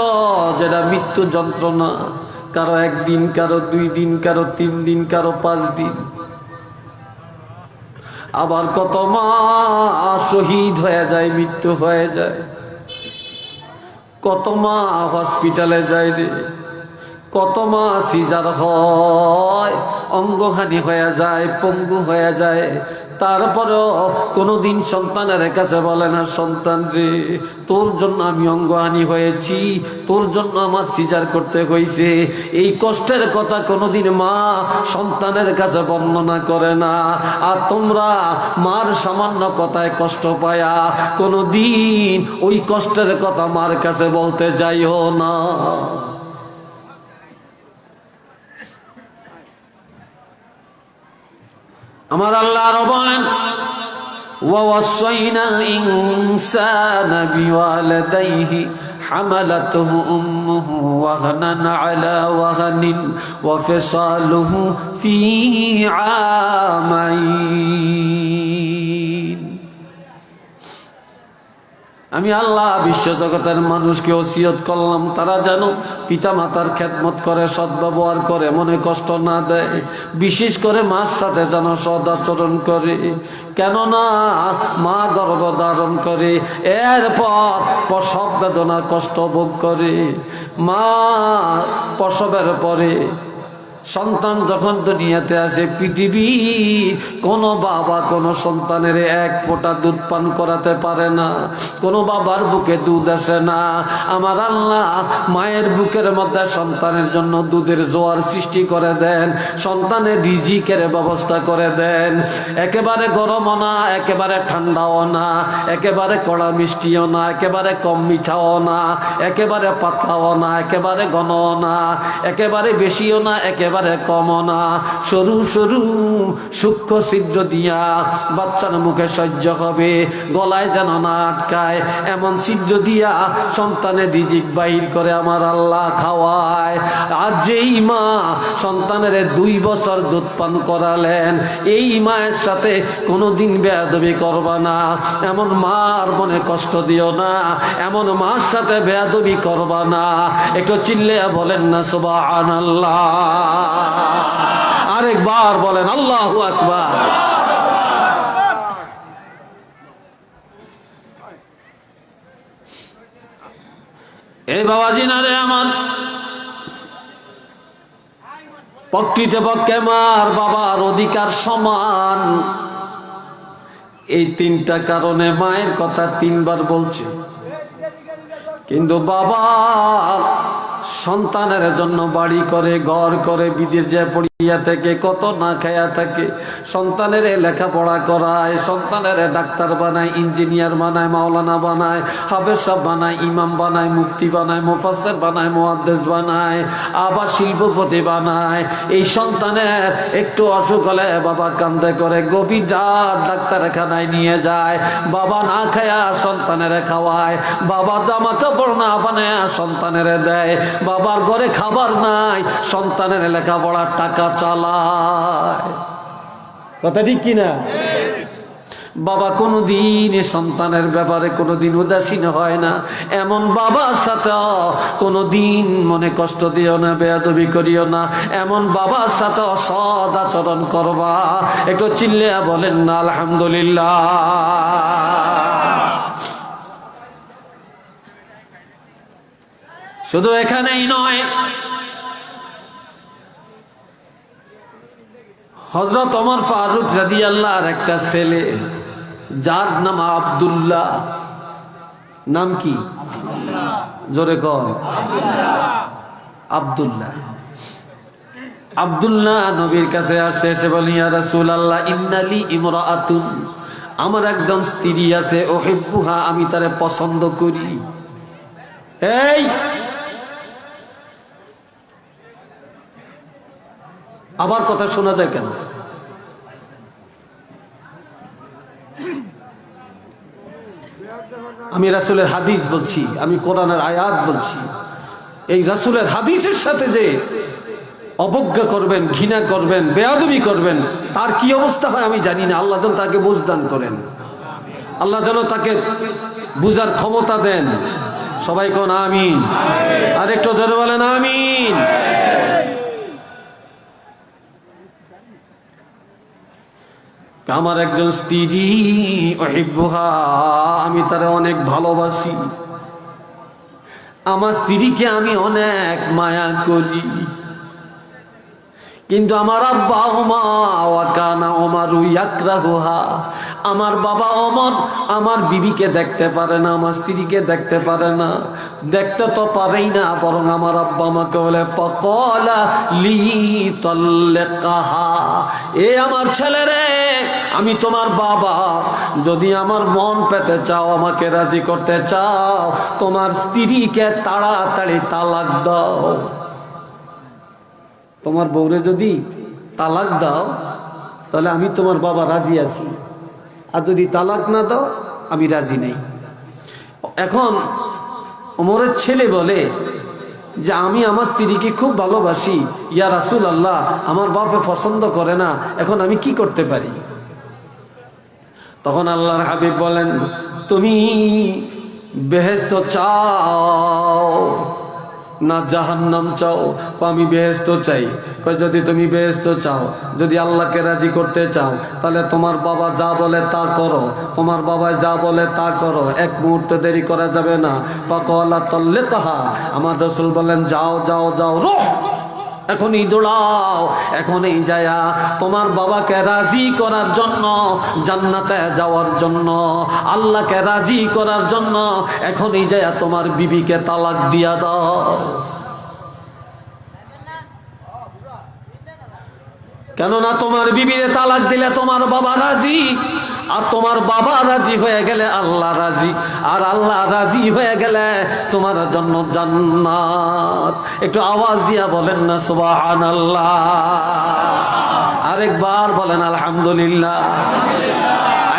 যেটা মৃত্যু যন্ত্রণা, কারো 1 দিন, কারো 2 দিন, কারো 3 দিন, কারো 5 দিন। আবার কত মা শহীদ হয়ে যায়, মৃত্যু হয়ে যায়। কত মা হসপিটালে যায় রে, কত মা সিজার হয়, অঙ্গহানি হয়ে যায়, পঙ্গু হয়ে যায়। তারপরেও কোনোদিন সন্তানের কাছে বলে না, সন্তান রে তোর জন্য আমি অঙ্গহানি হয়েছি, তোর জন্য আমার সিজার করতে হয়েছে। এই কষ্টের কথা কোনোদিন মা সন্তানের কাছে বর্ণনা করে না। আর তোমরা মার সামান্য কথায় কষ্ট পায়া কোনোদিন ওই কষ্টের কথা মার কাছে বলতে যাইও না। আমার আল্লাহ আরো বলেন, ওয়াসাইনাল ইনসানা বিওয়ালিদাইহি হামালাতুহু উম্মুহু ওয়াহনান আলা ওয়াহনিন ওয়া ফিসালুহু ফি আমাইন। আমি আল্লাহ বিশ্বজগতের মানুষকে ওসিয়ত করলাম, তারা যেন পিতা মাতার খেদমত করে, সদ্ব্যবহার করে, মনে কষ্ট না দেয়, বিশেষ করে মার সাথে যেন সদাচরণ করে। কেননা মা গর্ভধারণ করে, এরপর প্রসব বেদনার কষ্ট ভোগ করে। মা প্রসবের পরে সন্তান যখন দুনিয়াতে আসে, পৃথিবী কোনো বাবা কোনো সন্তানের 1 ফোঁটা দুধ পান করাতে পারে না, কোনো বাবার বুকে দুধ আসে না। আমার আল্লাহ মায়ের বুকের মধ্যে সন্তানের জন্য দুধের জোয়ার সৃষ্টি করে দেন, সন্তানের রিজিকের ব্যবস্থা করে দেন। একেবারে গরমও না, একেবারে ঠান্ডাও না, একেবারে কড়া মিষ্টিও না, একেবারে কম মিঠাও না, একেবারে পাতলাও না, একেবারে ঘনও না, একেবারে বেশিও না, একেবারে কম না। সরু সরু সূক্ষ্ম ছিদ্র দিয়া বাচ্চার মুখে সহ্য হবে, গলায় যেন না আটকায়, এমন ছিদ্র দিয়া সন্তানের রিজিক বাহির করে আমার আল্লাহ খাওয়ায়। আর যেই মা সন্তানের 2 বছর দুধ পান করালেন, এই মায়ের সাথে কোনোদিন বেয়াদবি করবা না, এমন মার মনে কষ্ট দিও না, এমন মার সাথে বেয়াদবি করবা না। একটু চিল্লে বলেন না সুবহানাল্লাহ। আরেকবার বলেন আল্লাহু আকবার। এই বাবাজি না রে আমার, প্রকৃতপক্ষে মার বাবার অধিকার সমান। এই তিনটা কারণে মায়ের কথা তিনবার বলছে, কিন্তু বাবা সন্তানের জন্য বাড়ি করে, ঘর করে, বিদেশ যায় পড়িয়া থেকে, কত না খায়া থাকে, সন্তানের লেখাপড়া করায়, সন্তানের ডাক্তার বানায়, ইঞ্জিনিয়ার বানায়, মাওলানা বানায়, হাফেজ সাহেব বানায়, ইমাম বানায়, মুফতি বানায়, মুফাসসির বানায়, মুহাদ্দিস বানায়, আবার শিল্পপতি বানায়। এই সন্তানের একটু অসুখ হলে বাবা কান্দে করে, গভীর ডাক্তারখানায় নিয়ে যায়, বাবা না খায়া সন্তানের খাওয়ায়, বাবা জামা কাপড় না বানায় সন্তানের দেয়, বাবার ঘরে খাবার নাই, সন্তানের লেখাপড়ার টাকা চালায়। কথা ঠিক কিনা? বাবা কোনোদিন সন্তানের ব্যাপারে কোনোদিন উদাসীন হয় না। এমন বাবার সাথে কোনোদিন মনে কষ্ট দিও না, বেয়াদবি করিও না। এমন বাবার সাথে অসৎ আচরণ করবা। একটু চিল্লিয়া বলেন না আলহামদুলিল্লাহ। শুধু এখানেই নয়, হযরত ওমর ফারুক রাদিয়াল্লাহু আনহু একটা ছেলে, যার নাম আব্দুল্লাহ। নাম কি? জোরে কর। আব্দুল্লাহ। আব্দুল্লাহ নবীর কাছে আসে, এসে বলি ইয়া রাসূলুল্লাহ ইন্নালি ইমরাআতুন, আমার একজন স্ত্রী আছে, উহিব্বুহা, আমি তারে পছন্দ করি। এই আবার কথা শোনা যায় কেন? আমি রাসূলের হাদিস বলছি, আমি কোরআনের আয়াত বলছি। এই রাসূলের হাদিসের সাথে যে অবজ্ঞা করবেন, ঘৃণা করবেন, বেয়াদবি করবেন, তার কি অবস্থা হয় আমি জানি না। আল্লাহ যেন তাকে বুঝ দান করেন, আল্লাহ যেন তাকে বুঝার ক্ষমতা দেন। সবাই কোন আমিন। আর একটু জোরে বলেন আমিন। আমার একজন স্ত্রী, উহিব্বুহা, আমি তারে অনেক ভালোবাসি, আমার স্ত্রীকে আমি অনেক মায়া করি, কিন্তু আমার আব্বা ওমর ওয়া কানা ওমর ইয়াকরাহুহা, আমার বাবা ওমর আমার বিবিকে দেখতে পারে না, আমার স্ত্রীকে দেখতে পারে না। দেখতে তো পারেই না, বরং আমার আব্বা আমাকে বলে ফাকালা লি তাল্লিকাহা, এ আমার ছেলে রে, আমি তোমার বাবা, যদি আমার মন পেতে চাও, আমাকে রাজি করতে চাও, তোমার স্ত্রীকে তাড়াতাড়ি তালাক দাও। তোমার বউরে যদি তালাক দাও, তাহলে আমি তোমার বাবা রাজি আছি, আর যদি তালাক না দাও আমি রাজি নেই। এখন ওমরের ছেলে বলে যে আমি আমার স্ত্রীকে খুব ভালোবাসি, ইয়া রাসূলুল্লাহ, আমার বাপে পছন্দ করে না, এখন আমি কি করতে পারি? তখন আল্লাহর হাবিব বলেন, তুমি বেহেশত চাও না জাহান্নাম চাও? আমি বেহেশত চাই। যদি তুমি বেহেশত চাও, যদি আল্লাহকে রাজি করতে চাও, তাহলে তোমার বাবা যা বলে তা করো, তোমার বাবা যা বলে তা করো, এক মুহূর্ত দেরি করা যাবে না। ফাকালা তাল্লিকাহা, আমার রাসূল বলেন যাও যাও যাও, রুহ, এখনই দৌড়াও, এখনই যায়া তোমার বাবাকে রাজি করার জন্য, জান্নাতে যাওয়ার জন্য, আল্লাহকে রাজি করার জন্য এখনই যায়া তোমার বিবিকে তালাক দিয়া দাও। কেননা তোমার বিবিরে তালাক দিলে তোমার বাবা রাজি, আর তোমার বাবা রাজি হয়ে গেলে আল্লাহ রাজি, আর আল্লাহ রাজি হয়ে গেলে তোমার জন্য জান্নাত। একটু আওয়াজ দিয়া বলেন না সুবহানাল্লাহ। আরেকবার বলেন আলহামদুলিল্লাহ।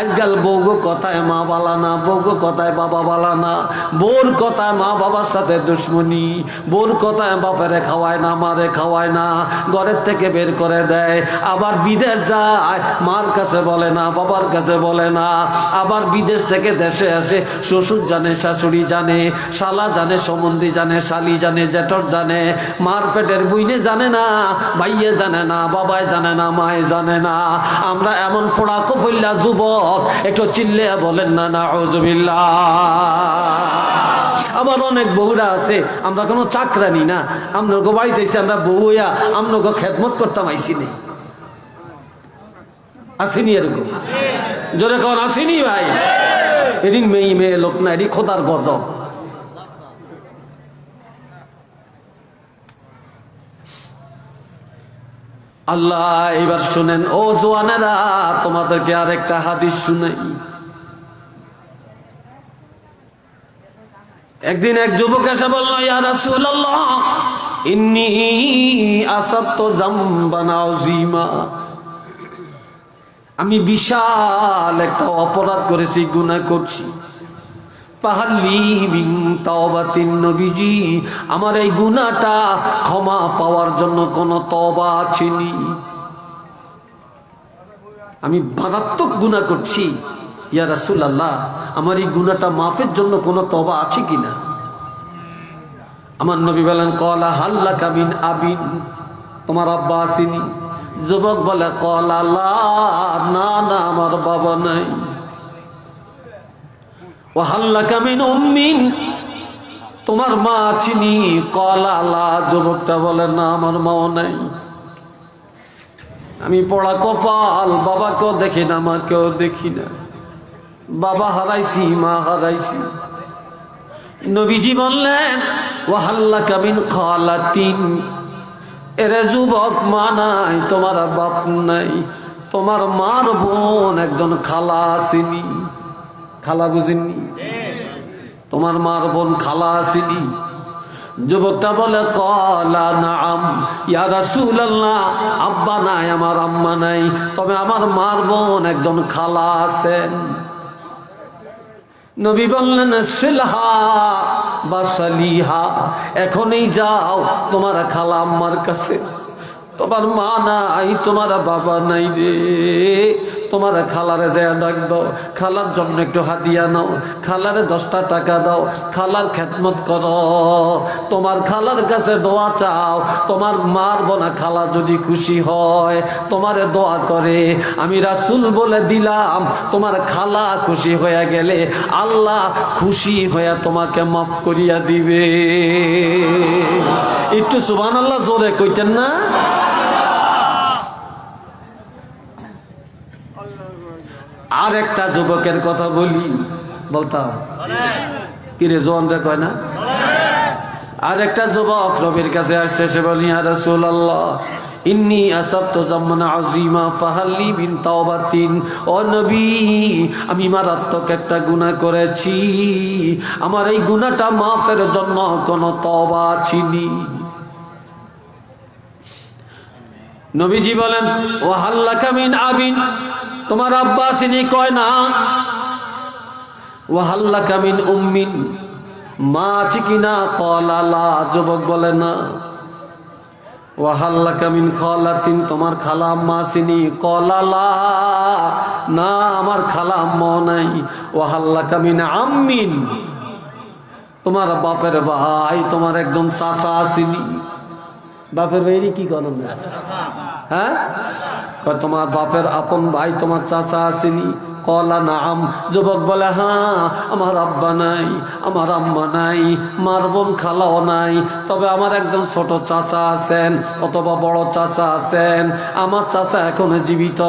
আজকাল বউগো কথায় মা বালা না, বউগো কথায় বাবা বালা না, বোর কথায় মা বাবার সাথে দুশ্মনী, বোর কথায় বাপেরে খাওয়ায় না, মারে খাওয়ায় না, ঘরের থেকে বের করে দেয়। আবার বিদেশ যায়, মার কাছে বলে না, বাবার কাছে বলে না। আবার বিদেশ থেকে দেশে আসে, শ্বশুর জানে, শাশুড়ি জানে, শালা জানে, সম্বন্ধী জানে, শালি জানে, জেঠর জানে, মার পেটের বুইনে জানে না, ভাইয়ে জানে না, বাবাই জানে না, মায়ে জানে না। আমরা এমন ফোড়া কফইল্লা যুবক, একটু চিল্লে বলেন না নাউযুবিল্লাহ। আবার অনেক বউরা আছে, আমরা কোনো চাকরানি না, আপনাকে বাড়িতে এসে আমরা বউ হইয়া আপনাকে খেদমত করতাম আইসি নেই, আসেনি এরকম? জোরে কন আসেনি ভাই? এদিন মেয়ে মেয়ে লোক না, এটি খোদার গজব। আল্লাহ এবার শুনেন ও জওয়ানেরা, তোমাদেরকে আরেকটা হাদিস শুনাই। একদিন এক যুবক এসে বলল, ইয়া রাসূলুল্লাহ ইন্নী আসাবতু যামবান আযীমা, আমি বিশাল একটা অপরাধ করেছি, গুনাহ করছি। ফাহাল্লি মিন তাওবাতিন, নবীজি আমার এই গুনাহটা ক্ষমা পাওয়ার জন্য কোনো তওবা আছে নি? আমি মারাত্মক গুনাহ করছি, ইয়া রাসূলুল্লাহ আমার এই গুনাহটা মাফের জন্য কোনো তওবা আছে কিনা? আমার নবী বলেন, ক্বালা হাল্লাকা মিন আবিন, তোমার আব্বা আসেনি? যুবক বলে, ক্বালা লা, না না আমার বাবা নাই। ওয়া হাল্লাকা মিন উম্মিন, তোমার মা আছেনি? ক্বালা লা, যুবকটা বলে, না আমার মাও নাই। আমি পড়া কপাল, বাবাকেও দেখি না, মাকেও দেখি না, বাবা হারাইছি, মা হারাইছি। নবীজি বললেন, ওয়া হাল্লাকা মিন খালাতিন, এরে যুবক মা নাই, তোমার বাপ নাই, তোমার মার বোন একজন খালা আসেনি। খালা বুঝেননি? তোমার মার বোন খালা আসেনি? যুবকটা বলে, ক্বালা নাআম ইয়া রাসূলুল্লাহ, আব্বা নাই, আমার আম্মা নাই, তবে আমার মার বোন একজন খালা আছেন। নবী বললেন, সিলহা বা সালিহা, এখনই যাও তোমার খালা আম্মার কাছে। তোমার মা নাই, তোমার বাবা নাই রে, তোমার খালারে যায় ডাক দাও, খালার জন্য একটু হাদিয়া নাও, খালারে 10টা টাকা দাও, খালার খেদমত করো, তোমার খালার কাছে দোয়া চাও। তোমার মার বোনা খালা যদি খুশি হয়, তোমারে দোয়া করে, আমি রাসূল বলে দিলাম, তোমার খালা খুশি হয়ে গেলে আল্লাহ খুশি হয়ে তোমাকে মাফ করিয়া দিবে। একটু সুবহানাল্লাহ জোরে কইতেন না? আর একটা যুবকের কথা বলি, বলতাম কিরে জোয়ানরা কয় না? আর একটা যুবক নবীর কাছে আসছে, সে বলি, ইয়া রাসূলুল্লাহ ইন্নী আসাবতু যামবান আযীমা ফাহাল্লি মিন তাওবাতিন, ও নবী আমি মারাত্মক একটা গুনাহ করেছি, আমার এই গুনাহটা মাফের জন্য কোনো তওবা আছে নি? নবীজি বলেন, ওয়া হাল্লাকা মিন আবিন, তোমার আব্বা আসেনি? কয় না। ওয়া হাল্লাকা মিন উম্মিন, মা আছে কিনা? ক্বালা লা, যুবক বলে না। ওয়া হাল্লাকা মিন খালাতিন, তোমার খালা আম্মা আসেনি? ক্বালা লা, না আমার খালা আম্মা নাই। ওয়া হাল্লাকা মিন আম্মিন, তোমার বাপের ভাই, তোমার একজন চাচা আসেনি? বাপের ভাইরি কি করেন? হ্যাঁ, তোমার বাপের আপন ভাই, তোমার চাচা আসেনি? ক্বালা নাআম, যুবক বলে, হ্যাঁ আমার আব্বা নাই, আমার আম্মা নাই, মার বোন খালাও নাই, তবে আমার একজন ছোট চাচা আছেন অথবা বড় চাচা আছেন, আমার চাচা এখনো জীবিত।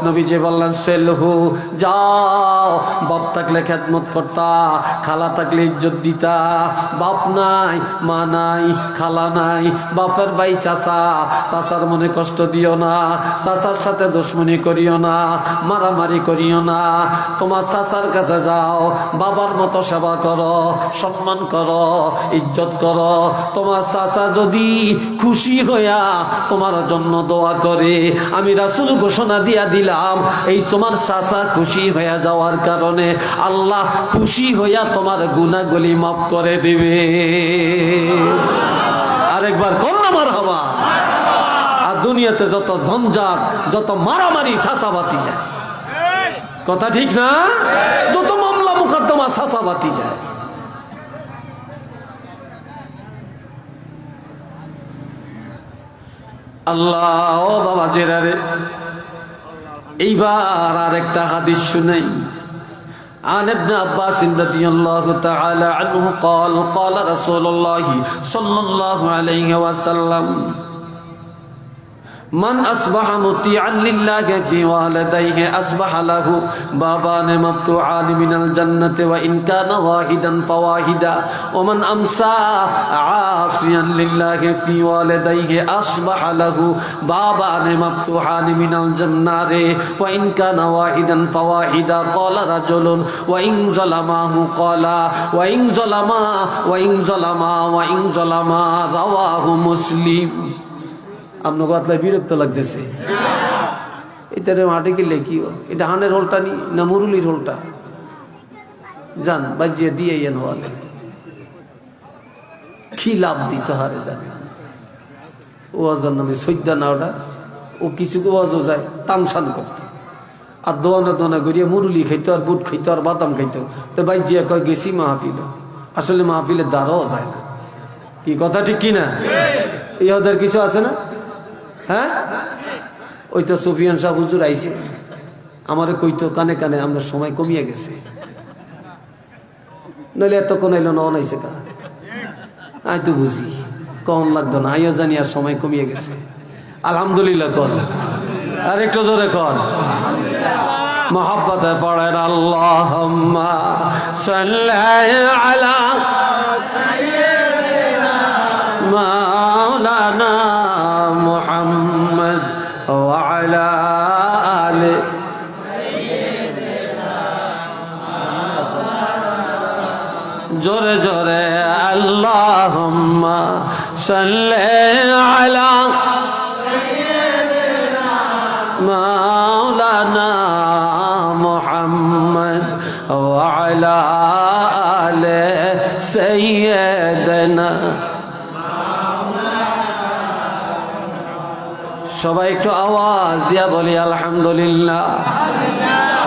নবীজি বললেন, সেলহু, যাও, বাপ থাকলে খেদমত করতা, খালা থাকলে ইজ্জত দিতা। বাপ নাই, মা নাই, খালা নাই, বাপের ভাই চাচা, চাচার মনে কষ্ট দিও না, চাচার সাথে দুশমনি করিও না, মারামারি করিও না, না, তোমার চাচার কাছে যাও, বাবার মতো সেবা করো, সম্মান করো, ইজ্জত করো। তোমার চাচা যদি খুশি হইয়া তোমার জন্য দোয়া করে, আমি রাসূল ঘোষণা দিয়া দিলাম, এই তোমার চাচা খুশি হইয়া যাওয়ার কারণে আল্লাহ খুশি হইয়া তোমার গুনাহগুলি মাফ করে দিবে। আরেকবার কন্যা মারহাবা। আর দুনিয়াতে যত ঝঞ্ঝাট, যত মারামারি, চাচাবাতি যায়, কথা ঠিক না? যত মামলা মোকদ্দমা চাচাবাতি যায়। আল্লাহ, ও বাবা জেরারে, এইবার আর একটা হাদিস শুনাই। عن ابن عباس رضي الله تعالى عنه قال قال رسول الله صلى الله عليه وسلم من أصبح مطيعا لله في والديه أصبح له بابان مفتوحان من الجنة وإن كان واحدا فواحدا ومن أمسى عاصيا لله في والديه أصبح له بابان مفتوحان من الجنة وإن كان واحدا فواحدا قال رجل وإن ظلماه قال وإن ظلما رواه مسلم। আপনার কথায় বিরক্ত লাগতেছে, এটারে মাটি কিনলে কি? এটা হানের হোলটা নি না মুরুলির হোলটা? জান বাজিয়ে দিয়ে হলে কি লাভ দিতে হারে জানে। ওয়াজার নামে সৈদ্যা না ওটা, ও কিছু ওয়াজও যায় তামসান করতে, আর দোয়ানা দোয়ানা করিয়া মুরুলি খাইতো, আর বুট খাইতো, আর বাদাম খাইতো। তো বাজিয়া কয় গেছি মাহফিল, আসলে মাহফিলের দ্বারাও যায় না। কি কথা ঠিক কিনা? এই ওদের কিছু আছে না? হ্যাঁ, ওই তো সুফিয়ান সাহেব হুজুর আইছে, আমারে কইতো কানে কানে আমরা সময় কমিয়ে গেছে, নইলে এতক্ষণ আইলো না আইছে কা? আই তো বুঝি কখন লাগতো না, আইও জানি আর সময় কমিয়ে গেছে। আলহামদুলিল্লাহ কন, আর একটু জোরে কন। মোহাব্বতে পড়েন আল্লাহুম্মা সাল্লি আলা মাওলানা মুহাম্মদ ওয়া আলা আলি জোরে জোরে আল্লাহুম্মা সাল্লি আলা মাওলানা মুহাম্মদ ওয়া আলা আলি সাইয়্যিদানা। সবাই একটু আওয়াজ দিয়া বলি আলহামদুলিল্লাহ।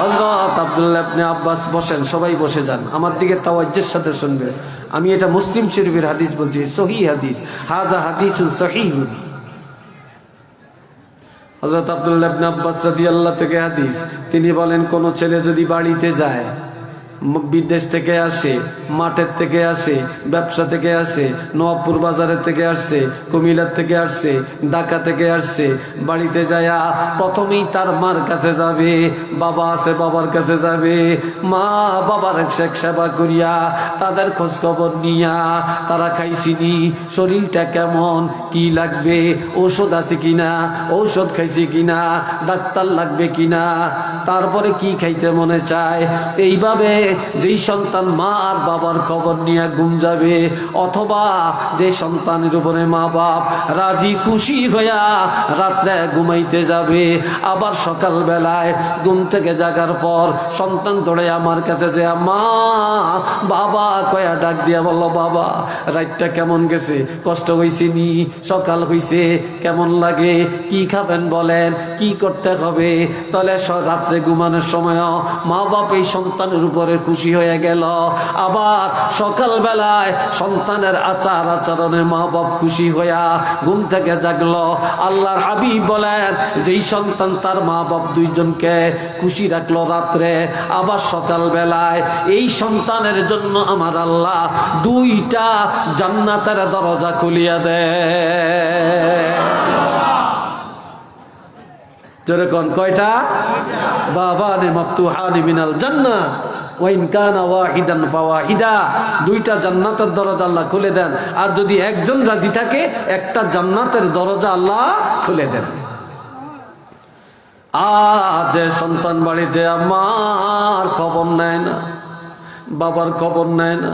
হযরত আব্দুল্লাহ ইবনে আব্বাস বসেন, সবাই বসে যান, আমার দিকে তাওয়াজ্জুর সাথে শুনবে। আমি এটা মুসলিম শরীফের হাদিস বলছি, সহিহ হাদিস, হাযা হাদিসুন সহিহুন। হযরত আব্দুল্লাহ ইবনে আব্বাস রাদিয়াল্লাহু থেকে হাদিস, তিনি বলেন কোন ছেলে যদি বাড়িতে যায়, বিদেশ থেকে আসে, মাঠের থেকে আসে, ব্যবসা থেকে আসে, নওয়াবপুর বাজারের থেকে আসছে, কুমিল্লার থেকে আসছে, ঢাকা থেকে আসছে, বাড়িতে যায়া প্রথমেই তার মার কাছে যাবে, বাবা আছে বাবার কাছে যাবে, মা বাবার সেবা করিয়া তাদের খোঁজ খবর নিয়া তারা খাইছিনি, শরীরটা কেমন, কি লাগবে, ঔষধ আছে কিনা, ঔষধ খাইছি কিনা, ডাক্তার লাগবে কিনা, তারপরে কি খাইতে মনে চায়। এইভাবে যেই সন্তান মা আর বাবার খবর নিয়ে ঘুম যাবে, অথবা যে সন্তানের উপরে মা বাপ রাজি খুশি হইয়া রাত্রে ঘুমাইতে যাবে, আবার সকাল বেলায় ঘুম থেকে জাগার পর সন্তান দৌড়ে আমার কাছে যে মা বাবা কয়া ডাক দিয়া বলল, বাবা রাতটা কেমন গেছে, কষ্ট হয়েছে নি, সকাল হয়েছে, কেমন লাগে, কি খাবেন বলেন, কি করতে হবে। তাহলে রাত্রে ঘুমানোর সময় মা বাপ এই সন্তানের উপরে খুশি হয়ে গেল, আবার সকাল বেলায় সন্তানের আচার আচরণে মা বাপ খুশি হইয়া ঘুম থেকে জাগলো। আল্লাহর হাবিব বলেন, যেই সন্তান তার মা বাপ দুইজনকে খুশি রাখলো রাত্রে, আবার সকাল বেলায় এই সন্তানের জন্য আমার আল্লাহ দুইটা জান্নাতের দরজা খুলিয়া দেয়। জোরে কোন কয়টা? বাবানে মাফতুহানি মিনাল জান্নাহ ওয়া ইন কানা ওয়াহিদান ফাওয়াহিদা। দুইটা জান্নাতের দরজা আল্লাহ খুলে দেন, আর যদি একজন রাজি থাকে একটা জান্নাতের দরজা আল্লাহ খুলে দেন। আজ সন্তান বাড়িতে আমার খবর নেয় না, বাবার খবর নেয় না,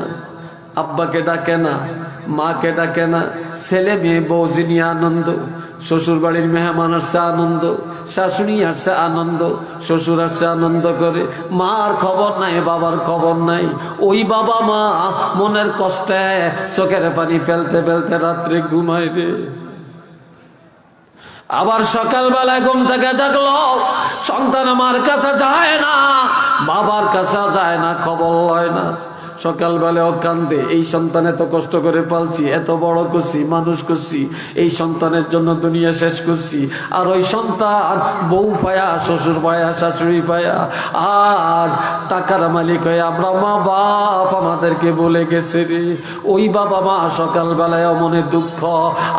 আব্বাকে ডাকে না, মাকে ডাকে না, ছেলে মেয়ে বউজি নিয়ে আনন্দ, শ্বশুর বাড়ির মেহমান আসছে আনন্দ, শাশুড়ি আসছে আনন্দ, শ্বশুর আসছে আনন্দ করে, মার খবর নাই, বাবার খবর নাই। ওই বাবা মা মনের কষ্টে চোখের পানি ফেলতে ফেলতে রাত্রে ঘুমায় রে। আবার সকালবেলায় ঘুম থেকে জাগলো, সন্তান মার কাছে যায় না, বাবার কাছে যায় না, খবর লয় না। সকালবেলাও কান্দে, এই সন্তান এত কষ্ট করে পালছি, এত বড় করছি, মানুষ করছি, এই সন্তানের জন্য দুনিয়া শেষ করছি। আর ওই সন্তান বউ পায়া, শ্বশুর পায়া, শাশুড়ি পায়া আজ টাকার মালিক হয়ে আমরা মা বাপ আমাদেরকে বলে গেছে রে। ওই বাবা মা সকালবেলায় মনে দুঃখ।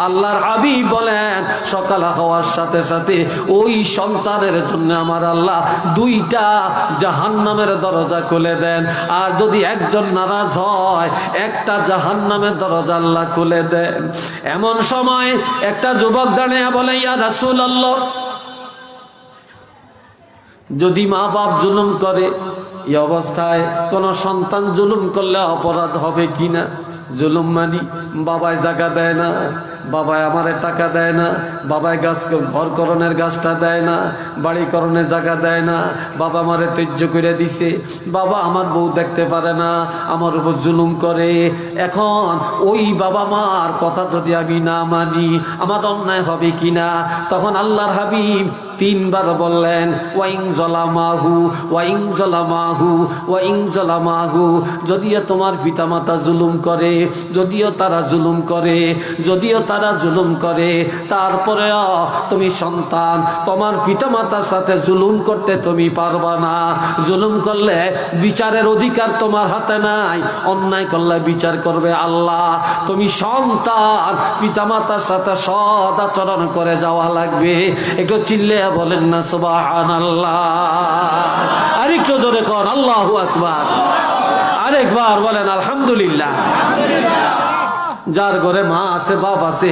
আল্লাহর হাবিব বলেন সকাল হওয়ার সাথে সাথে ওই সন্তানের জন্য আমার আল্লাহ দুইটা জাহান্নামের দরজা খুলে দেন। আর যদি একজন নারাজ হয়, একটা জাহান্নামের দরজা আল্লাহ খুলে দেন। এমন সময় একটা যুবক দাঁড়িয়ে বলে, ইয়া রাসূলুল্লাহ, যদি মা বাপ জুলুম করে, এই অবস্থায় কোন সন্তান জুলুম করলে অপরাধ হবে কিনা? জুলুম মানি বাবায় জায়গা দেয় না, বাবায় আমারে টাকা দেয় না, বাবায় গাছ ঘরকরণের গাছটা দেয় না, বাড়িকরণের জায়গা দেয় না, বাবা আমারে ত্যায্য করে দিছে, বাবা আমার বউ দেখতে পারে না, আমার উপর জুলুম করে। এখন ওই বাবা মার কথা যদি আমি না মানি আমার অন্যায় হবে কিনা? তখন আল্লাহর হাবিব তিনবার বললেন, ওয়াইং জলামাহু ওয়াইং জলামাহু ওয়াইং জলামাহু, যদিও তোমার পিতামাতা জুলুম করে, যদিও তারা জুলুম করে, যদিও তারা জুলুম করে, তারপরেও তুমি সন্তান, তোমার পিতামাতার সাথে জুলুম করতে তুমি পারবা না। জুলুম করলে বিচারের অধিকার তোমার হাতে নাই, অন্যায় করলে বিচার করবে আল্লাহ। তুমি সন্তান, পিতামাতার সাথে সৎ আচরণ করে যাওয়া লাগবে। একটু চিল্লে বলেন না সুবহানাল্লাহ। আরেকটু জোরে কর আল্লাহু আকবার। আরেকবার বলেন আলহামদুলিল্লাহ। যার ঘরে মা আছে, বাপ আছে,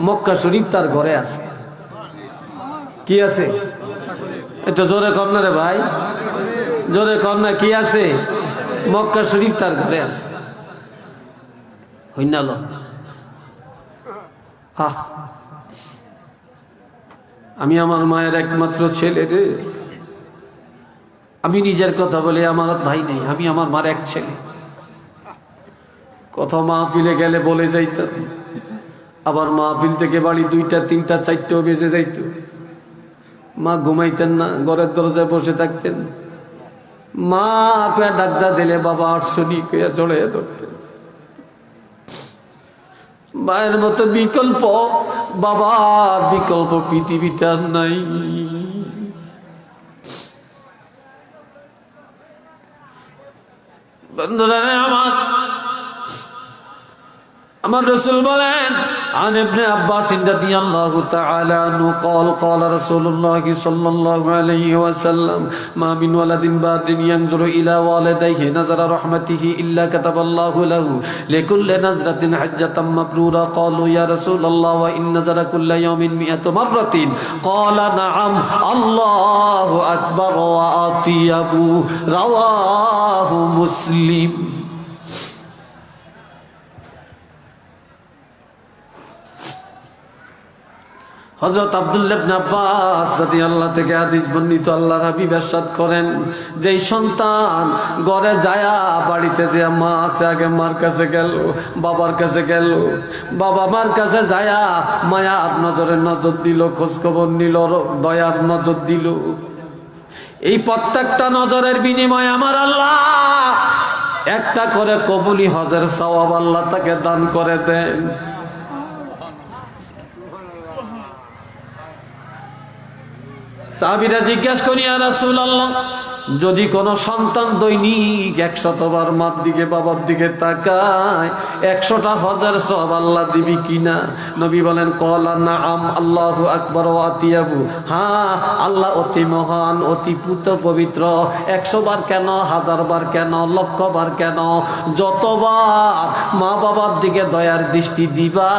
মক্কা শরীফ তার ঘরে আছে। কি আছে? একটু জোরে কর না রে ভাই, জোরে কর না। কি আছে? মক্কা শরীফ তার ঘরে আছে। হইনাল আহ, আমি আমার মায়ের একমাত্র ছেলে রে। আমি নিজের কথা বলি, আমার ভাই নেই, আমি আমার মার এক ছেলে। কথা মাহফিলে গেলে বলে যাইতাম, আবার মাহফিল থেকে বাড়ি 2টা 3টা 4টেও বেজে যাইত। মা ঘুমাইতেন না, ঘরের দরজায় বসে থাকতেন। মা কয়া ডাকদা দিলে বাবা আটশনি কয়া জড়াইয়া ধরতেন। মায়ের মতো বিকল্প, বাবার বিকল্প পৃথিবীতে আর নাই। বন্ধুরা আমার রাসূল বলেন, عن ابن عباس رضي الله تعالى عنه قال قال رسول الله صلى الله عليه وسلم ما من ولد بار ينظر إلى والديه نظر رحمته إلا كتب الله له لكل نظرة حجة مبرورة قالوا يا رسول الله وإن نظر كل يوم 100 مرة قال نعم الله أكبر وأطيب رواه مسلم। হযরত আব্দুল্লাহ ইবনে আব্বাস রাদিয়াল্লাহু থেকে হাদিস বর্ণিত, আল্লাহর হাবিব ইরশাদ করেন, যেই সন্তান ঘরে যায়া বাড়িতে যে মা আছে আগে মার কাছে গেল, বাবার কাছে গেল, বাবা মার কাছে যায়া মায়ার নজরে নজর দিল, খোঁজ খবর নিল, দয়ার নজর দিল, এই প্রত্যেকটা নজরের বিনিময়ে আমার আল্লাহ একটা করে কবুলি হজের সওয়াব আল্লাহ তাকে দান করে দেন। সাহাবীরা জিজ্ঞাসা করি, ইয়া রাসূলুল্লাহ যদি কোনো সন্তান দৈনিক 100 বার মার দিকে বাবার দিকে তাকায় 100টা হজের সওয়াব আল্লাহ দিবি কিনা? নবী বলেন ক্বালা নাআম আল্লাহু আকবার ওয়া আতিয়াবু, হ্যাঁ আল্লাহ অতি মহান, অতি পবিত্র। 100 বার কেন, 1000 বার কেন, লক্ষ বার কেন, যতবার মা বাবার দিকে দয়ার দৃষ্টি দিবা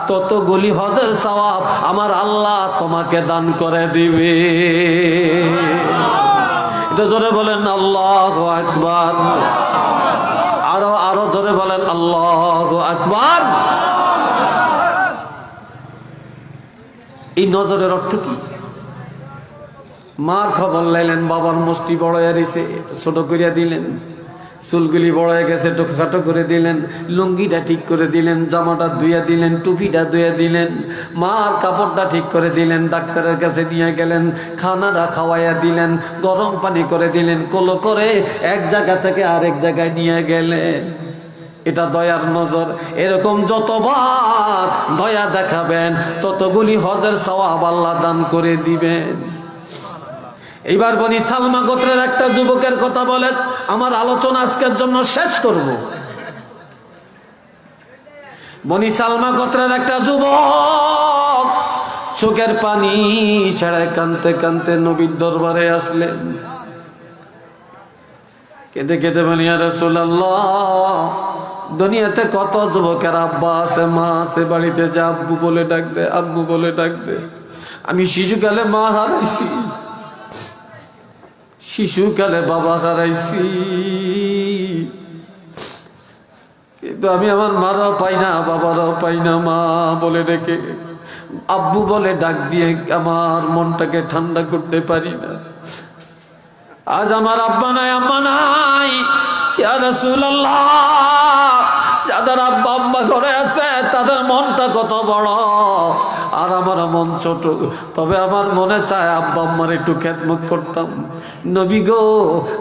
ততগুলি হজের সওয়াব আমার আল্লাহ তোমাকে দান করে দিবে। এটা জোরে বলেন আল্লাহু আকবার, আরো জোরে বলেন আল্লাহু আকবার। এই নজরের অর্থ কি? মার খবর লাইলেন, বাবার মুষ্টি বড় হয়েছে ছোট করিয়া দিলেন, চুলগুলি বড় হয়ে গেছে খাটো করে দিলেন, লুঙ্গিটা ঠিক করে দিলেন, জামাটা ধুইয়া দিলেন, টুপিটা ধুইয়া দিলেন, মার কাপড়টা ঠিক করে দিলেন, ডাক্তারের কাছে নিয়ে গেলেন, খানাটা খাওয়াইয়া দিলেন, গরম পানি করে দিলেন, কোলো করে এক জায়গা থেকে আরেক জায়গায় নিয়ে গেলেন। এটা দয়ার নজর। এরকম যতবার দয়া দেখাবেন ততগুলি হজের সওয়াব আল্লাহ দান করে দিবেন। এইবার বনি সালমা গোত্রের একটা যুবকের কথা বলেন, আমার আলোচনা আজকের জন্য শেষ করব। বনি সালমা গোত্রের একটা যুবক চোখের পানি ছেড়ে কাঁদতে কাঁদতে নবীর দরবারে আসলেন। কেঁদে কেঁদে বলি ইয়া রাসূলুল্লাহ, দুনিয়াতে কত যুবকের আব্বা আছে, মা আছে, বাড়িতে যা আব্বু বলে ডাক দে, আব্বু বলে ডাক দে। আমি শিশুকালে মা হারাইছি, শিশুকালে বাবা হারাইছি, কিন্তু আমি আমার মারাও পাই না, বাবারাও পাই না। মা বলে ডেকে, আব্বু বলে ডাক দিয়ে আমার মনটাকে ঠান্ডা করতে পারি না। আজ আমার আব্বা নাই, আম্মা নাই। ইয়া রাসূলুল্লাহ, যাদের আব্বা আম্মা ঘরে আছে তাদের মনটা কত বড়, আর আমার মন ছোট। তবে আমার মনে চায় আব্বা আম্মার একটু খেদমত করতাম। নবী গো,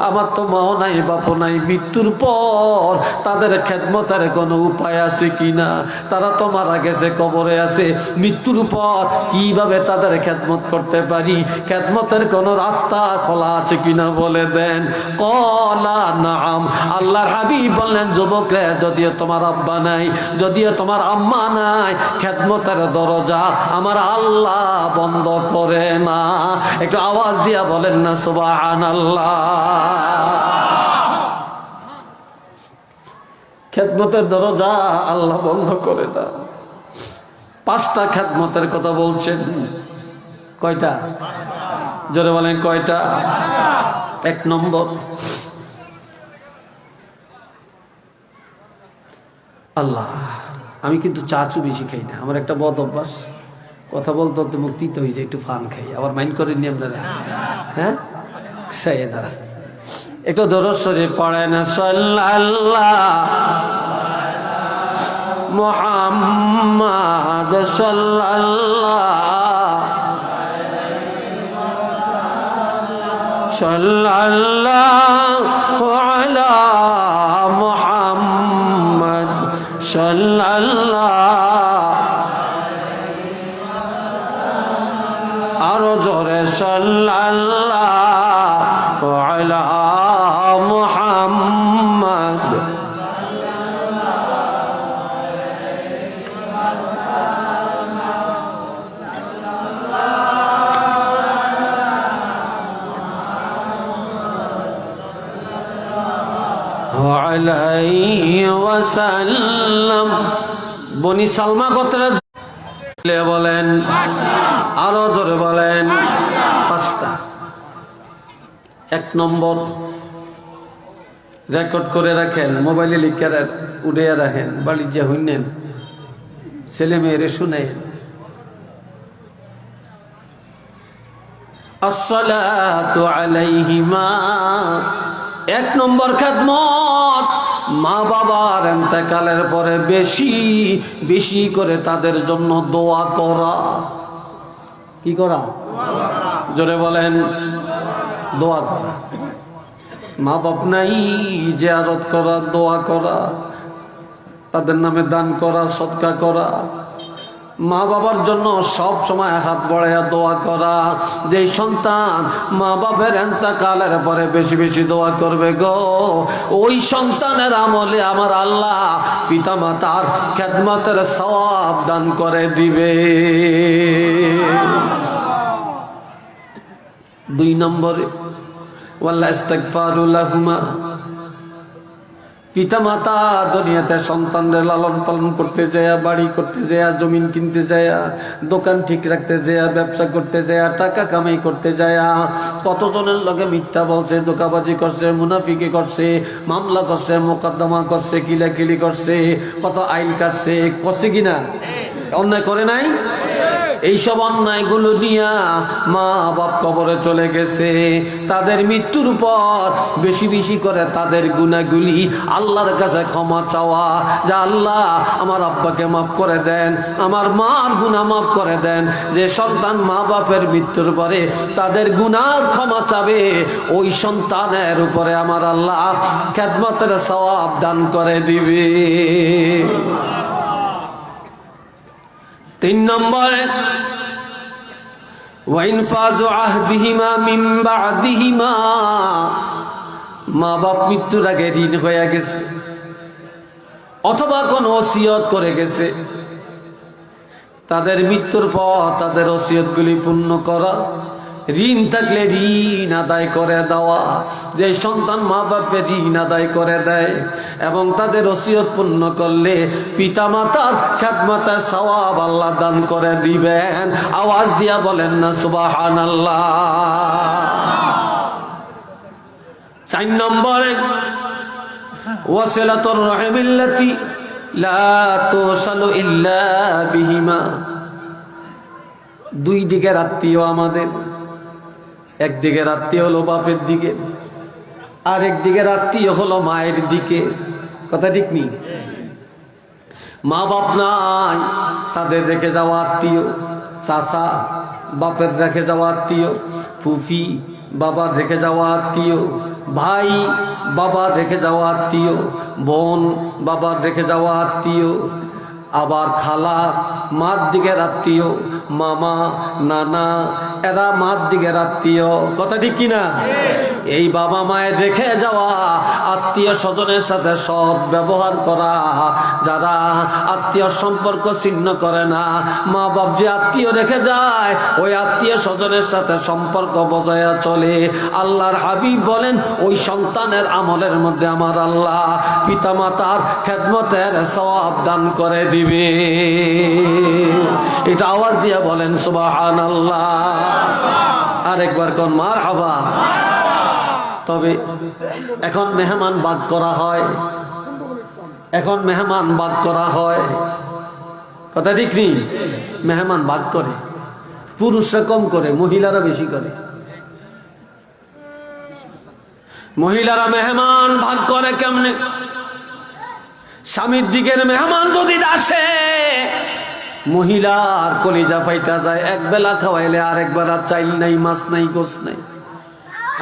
আমার তো মাও নাই, বাপও নাই, মৃত্যুর পর তাদের খেদমতের কোনো উপায় আছে কিনা? তারা তো মারা গেছে, কবরে আছে, মৃত্যুর পর কিভাবে তাদের খেদমত করতে পারি? খেদমতের কোনো রাস্তা খোলা আছে কিনা বলে দেন। ক্বালা নাআম, আল্লাহর হাবিব বললেন, যুবকরে, যদিও তোমার আব্বা নাই, যদিও তোমার আম্মা নাই, খেদমতের দরজা আমার আল্লাহ বন্ধ করে না। একটু আওয়াজ দিয়া বলেন না সুবহানাল্লাহ। খেদমতের দরজা আল্লাহ বন্ধ করে না। 5টা খেদমতের কথা বলছেন। কয়টা? জোরে বলেন কয়টা? 1 নম্বর, আল্লাহ, আমি কিন্তু চা চু বেশি খাই না, আমার একটা বদ অভ্যাস, কথা বলতে বলতে মুখ তিত হয়ে যায়, একটু ফান খাই। আবার মাইন্ড করেননি আপনারা? হ্যাঁ, খাই না। একটু দরুদ শরীফ পড়েন, সাল্লাল্লাহু মুহাম্মাদ সাল্লাল্লাহু আলা মুহাম্মাদ সাল্লাল্লাহু, আরো জোরে সাল্লাল্লাহু আলা মুহাম্মাদ। আলাইহি ওয়াসাল্লাম। বনি সালমা গোত্রের বলেন, আরো জোরে বলেন, 5টা। 1 নম্বর, রেকর্ড করে রাখেন, মোবাইলে লিখে উড়িয়ে রাখেন, বাড়ির যে হইনেন ছেলে মেয়েরে শুনেন। আসসালাতু আলাইহিমা, 1 নম্বর খেদমত, মা বাবার ইন্তেকালের পরে বেশি বেশি করে তাদের জন্য দোয়া করা। কি করা? জোরে বলেন, দোয়া করা। মা বাপ নাই, জিয়ারত করা, দোয়া করা, তাদের নামে দান করা, সদকা করা। মা বাবার জন্য সব সময় হাত বাড়াইয়া দোয়া করা। যে সন্তান মা বাবার ইন্তেকালের পরে বেশি বেশি দোয়া করবে গো, ওই সন্তানের আমলে আমার আল্লাহ পিতা মাতার খেদমতের সওয়াব দান করে দিবে। 2 নম্বরে ওয়াল্লা ইস্তিগফারু লাহুমা, পিতা মাতা দুনিয়াতে সন্তানদের লালন পালন করতে যায়, বাড়ি করতে যায়, জমিন কিনতে যায়, দোকান ঠিক রাখতে যায়, ব্যবসা করতে যায়, টাকা কামাই করতে যায়, কতজনের লগে মিথ্যা বলছে, ধোঁকাবাজি করছে, মুনাফিকি করছে, মামলা করছে, মোকদ্দমা করছে, কিলাকিলি করছে, কত আইন কাটছে, করছে কিনা? অন্যায় করে নাই? এইসব অন্যায়গুলো নিয়া মা বাপ কবরে চলে গেছে। তাদের মৃত্যুর পর বেশি বেশি করে তাদের গুনাহগুলি আল্লাহর কাছে ক্ষমা চাওয়া, যা আল্লাহ আমার আব্বাকে মাফ করে দেন, আমার মার গুনাহ মাফ করে দেন। যে সন্তান মা বাপের মৃত্যুর পরে তাদের গুনার ক্ষমা চাবে, ওই সন্তানের উপরে আমার আল্লাহ খেদমতের সওয়াব দান করে দিবে। 3 নম্বরে ওয়াইনফাজু আহদিহিমা মিন বাদিহিমা, মা বাপ মৃত্যুর আগে ঋণ হয়ে গেছে অথবা কোন ওসিয়ত করে গেছে, তাদের মৃত্যুর পর তাদের ওসিয়তগুলি পূর্ণ করা, ঋণ থাকলে ঋণ আদায় করে দেওয়া। যে সন্তান মা বাপের ঋণ আদায় করে দেয় এবং তাদের ওসিয়ত পূর্ণ করলে পিতা মাতার খেদমতের সওয়াব আল্লাহ দান করে দিবেন। আওয়াজ দিয়া বলেন না সুবহানাল্লাহ। 4 নম্বরে ওয়াসিলাতুর রাহিমিল্লাতি লা তুসালু ইল্লা বিহিমা, 2 দিকের আত্মীয় আমাদের, একদিকে আত্মীয় হলো বাপের দিকে, আর একদিকে আত্মীয় হলো মায়ের দিকে। কথা ঠিক নেই? মা বাপ নাই, তাদের রেখে যাওয়া আত্মীয়, চাচা বাপের রেখে যাওয়া আত্মীয়, ফুফি বাবার রেখে যাওয়া আত্মীয়, ভাই বাবার রেখে যাওয়া আত্মীয়, বোন বাবার রেখে যাওয়া আত্মীয়, আবার খালা মার দিকের আত্মীয়, মামা নানা এরা মার দিকের আত্মীয়। কথা ঠিক কিনা? এই বাবা মায়ের রেখে যাওয়া আত্মীয় স্বজনের সাথে সৎ ব্যবহার করা। যারা আত্মীয় সম্পর্ক ছিন্ন করে না, মা বাপ যে আত্মীয় রেখে যায় ওই আত্মীয় স্বজনের সাথে সম্পর্ক বজায় চলে। আল্লাহর হাবিব বলেন ওই সন্তানের আমলের মধ্যে আমার আল্লাহ পিতা মাতার খেদমতের সওয়াব দান করে দিবে। এটা আওয়াজ দিয়ে বলেন সুবহানাল্লাহ। আরেকবার কোন মারহাবা। তবে এখন মেহমান বাদ করা হয়, এখন মেহমান বাদ করা হয়। কথা ঠিক নেই? মেহমান বাদ করে, পুরুষরা কম করে, মহিলারা বেশি করে। মহিলারা মেহমান ভাগ করে কেমনে? স্বামীর দিকের মেহমান যদি আসে, মহিলার কলিজা ফাইটা যায়। এক বেলা খাওয়াইলে আরেকবার আর চাইল নাই, মাছ নাই, গোস নাই।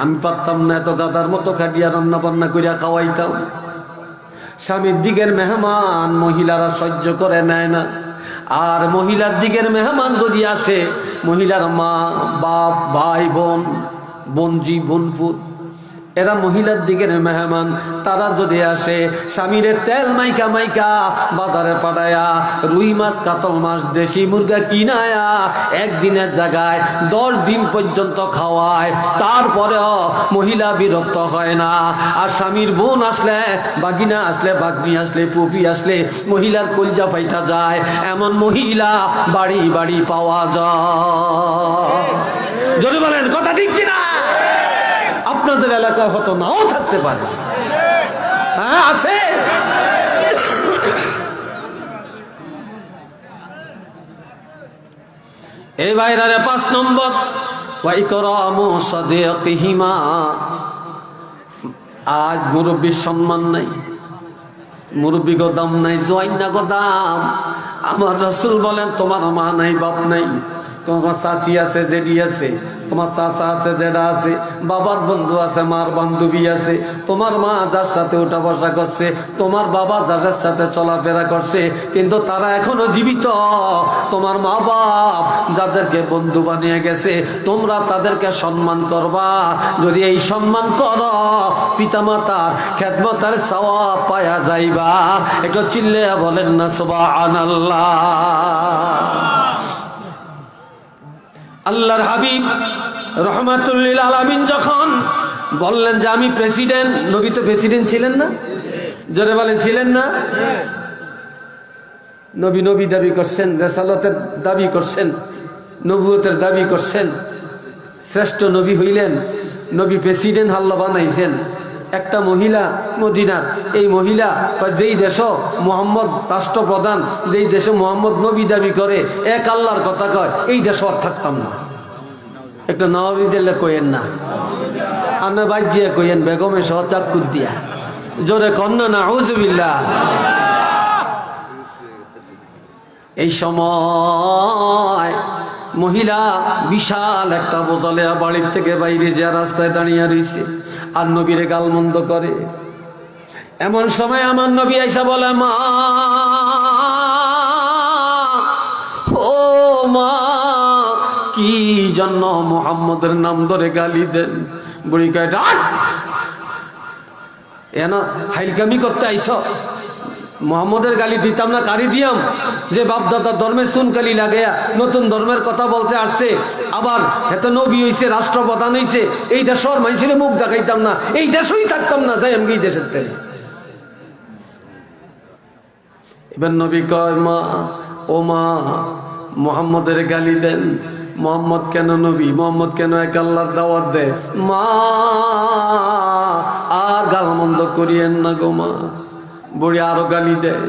আমি পারতাম না, এত গাদার মতো খাটিয়া রান্না বান্না করিয়া খাওয়াইতাম। স্বামীর দিকের মেহমান মহিলারা সহ্য করে নেয় না। আর মহিলার দিকের মেহমান যদি আসে, মহিলার মা বাপ ভাই বোন বোনজি বোনপুর এরা মহিলার দিকের মেহমান, তারা যদি আসে স্বামীরে তেল মাইকা মাইকা বাজারে পাঠায়া রুই মাছ কাতল মাছ দেশি মুরগা কিনায়া একদিনের জায়গায় 10 দিন পর্যন্ত খাওয়ায়, তারপরেও মহিলা বিরক্ত হয় না। আর স্বামীর বোন আসলে, বাগিনা আসলে, বাগনি আসলে, পুপি আসলে মহিলার কলজা ফাইটা যায়। এমন মহিলা বাড়ি বাড়ি পাওয়া যায়। যদি বলেন কথা ঠিক কিনা? আপনাদের এলাকায় হয়তো নাও থাকতে পারে। হ্যাঁ আছে। এই ভাইরারে 5 নম্বর ওয়াইকরামু সাদিকিহিমা। আজ মুরব্বীর সম্মান নাই, মুরব্বী গো দাম নাই, জয়না গো দাম। আমার রাসূল বলেন তোমার মা নাই বাপ নাই, তোমার চাচি আছে, জেডি আছে, তোমার চাচা আছে, জেডা আছে, বাবার বন্ধু আছে, মার বান্ধবী আছে, তোমার মা যার সাথে উঠা বসা করছে, তোমার বাবা যাদের সাথে চলাফেরা করছে, কিন্তু তারা এখনো জীবিত। তোমার মা বাপ যাদেরকে বন্ধু বানিয়ে গেছে, তোমরা তাদেরকে সম্মান করবা। যদি এই সম্মান করো, পিতামাতার খেদমতের সওয়াব পায়া যাইবা। একটু চিল্লে বলেন না সুবহানাল্লাহ। আল্লাহর হাবিব রহমাতুল লিল আলামিন যখন বললেন যে আমি প্রেসিডেন্ট, নবী তো প্রেসিডেন্ট ছিলেন না? জোরে বলেন, ছিলেন না? নবী নবী দাবি করছেন, রেসালতের দাবি করছেন, নবুয়তের দাবি করছেন, শ্রেষ্ঠ নবী হইলেন। নবী প্রেসিডেন্ট আল্লাহ বানাইছেন। একটা মহিলা মদিনা, এই মহিলা যেই দেশ মোহাম্মদ রাষ্ট্রপ্রধান, যেই দেশে মোহাম্মদ নবী দাবি করে, এক আল্লাহর কথা কয়, এই দেশ আর থাকতাম না। একটা নবী দিলে কইেন না, আনা বাজিয়া কইেন বেগমে সহ চাকুর দিয়া, জোরে কন্যা না আউযুবিল্লাহ। এই সময় মহিলা বিশাল একটা বোতলে বাড়ির থেকে বাইরে যা রাস্তায় দাঁড়িয়ে রয়েছে আর নবীরে গালমন্দ করে। এমন সময় আমার নবী আইসা বলে, মা ও মা, কি জন্য মুহাম্মদের নাম ধরে গালি দেন? বুড়ি কয়, ডাক, এন হাইলকামি করতে আইস? মোহাম্মদের গালি দিতাম না, কারি দিয়াম? যে বাপদাদা ধর্মের সুনকালি লাগাইয়া নতুন ধর্মের কথা বলতে আসছে, আবার এত নবী হইছে, রাষ্ট্রপ্রধান হইছে, এই দেশের মানুষের মুখ দেখাইতাম না, এই দেশই থাকতাম না, যাই আমি এই দেশের তেলে। এবার নবী কয়, মা ও মা, মোহাম্মদের গালি দেন? মোহাম্মদ কেন নবী? মোহাম্মদ কেন এক আল্লাহর দাওয়াত দেয়? মা আর গালমন্দ করিয়েন না গো মা। বুড়ি আরো গালি দেয়।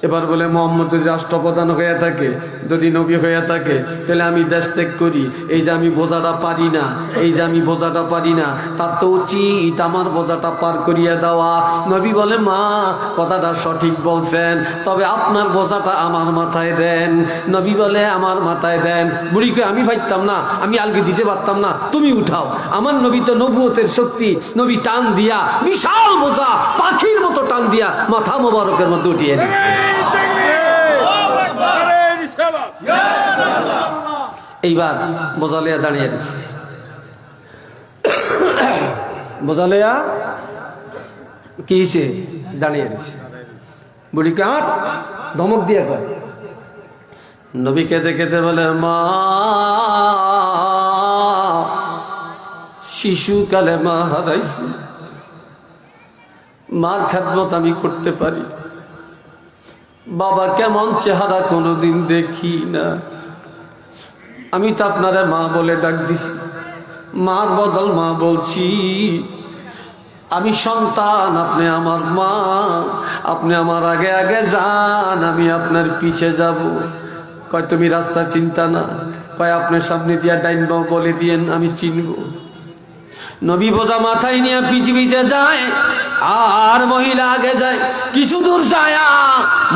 এবার বলে, মোহাম্মদ যদি রাষ্ট্রপ্রধান হয়ে থাকে, যদি নবী হয়ে থাকে, তাহলে আমি দেশ ত্যাগ করি। এই যে আমি বোঝাটা পারি না, এই যে আমি বোঝাটা পারি না, তার তো উচিত আমার বোঝাটা পার করিয়ে দেওয়া। নবী বলে, মা কথাটা সঠিক বলছেন, তবে আপনার বোঝাটা আমার মাথায় দেন। নবী বলে, আমার মাথায় দেন। বুড়িকে আমি পাইতাম না, আমি আলগে দিতে পারতাম না, তুমি উঠাও। আমার নবী তো নবুয়তের শক্তি, নবী টান দিয়া বিশাল বোঝা পাখির মতো টান দিয়া মাথা মোবারকের মধ্যে উঠিয়ে দিয়েছে। এইবার বোঝালিয়া দাঁড়িয়ে দিচ্ছে, বোঝালিয়া কি হিসে দাঁড়িয়ে দিচ্ছে। বুড়িকে আট ধমক দিয়ে কয়। নবী কেঁদে কেঁদে বলে, মা শিশুকালে মা হারাইছি, মার খেদমত আমি করতে পারি। বাবা কেমন চেহারা কোনোদিন দেখি না, আমি তো আপনারা মা বলে ডাক দিছি, মার বদল মা বলছি। আমি সন্তান, আপনি আমার মা, আপনি আমার আগে আগে যান, আমি আপনার পিছে যাব। কয়, তুমি রাস্তা চিন্তা না, কয় আপনার সামনে দিয়া ডাইন বাও বলে দিয়েন, আমি চিনব। নবী বোঝা মাথায় নিয়ে পিছে পিছে যায়, আর মহিলা আগে যায়। কিছু দূর যায়,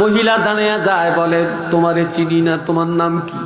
মহিলা দাঁড়িয়ে যায়, বলে, তোমারে চিনি না, তোমার নাম কি?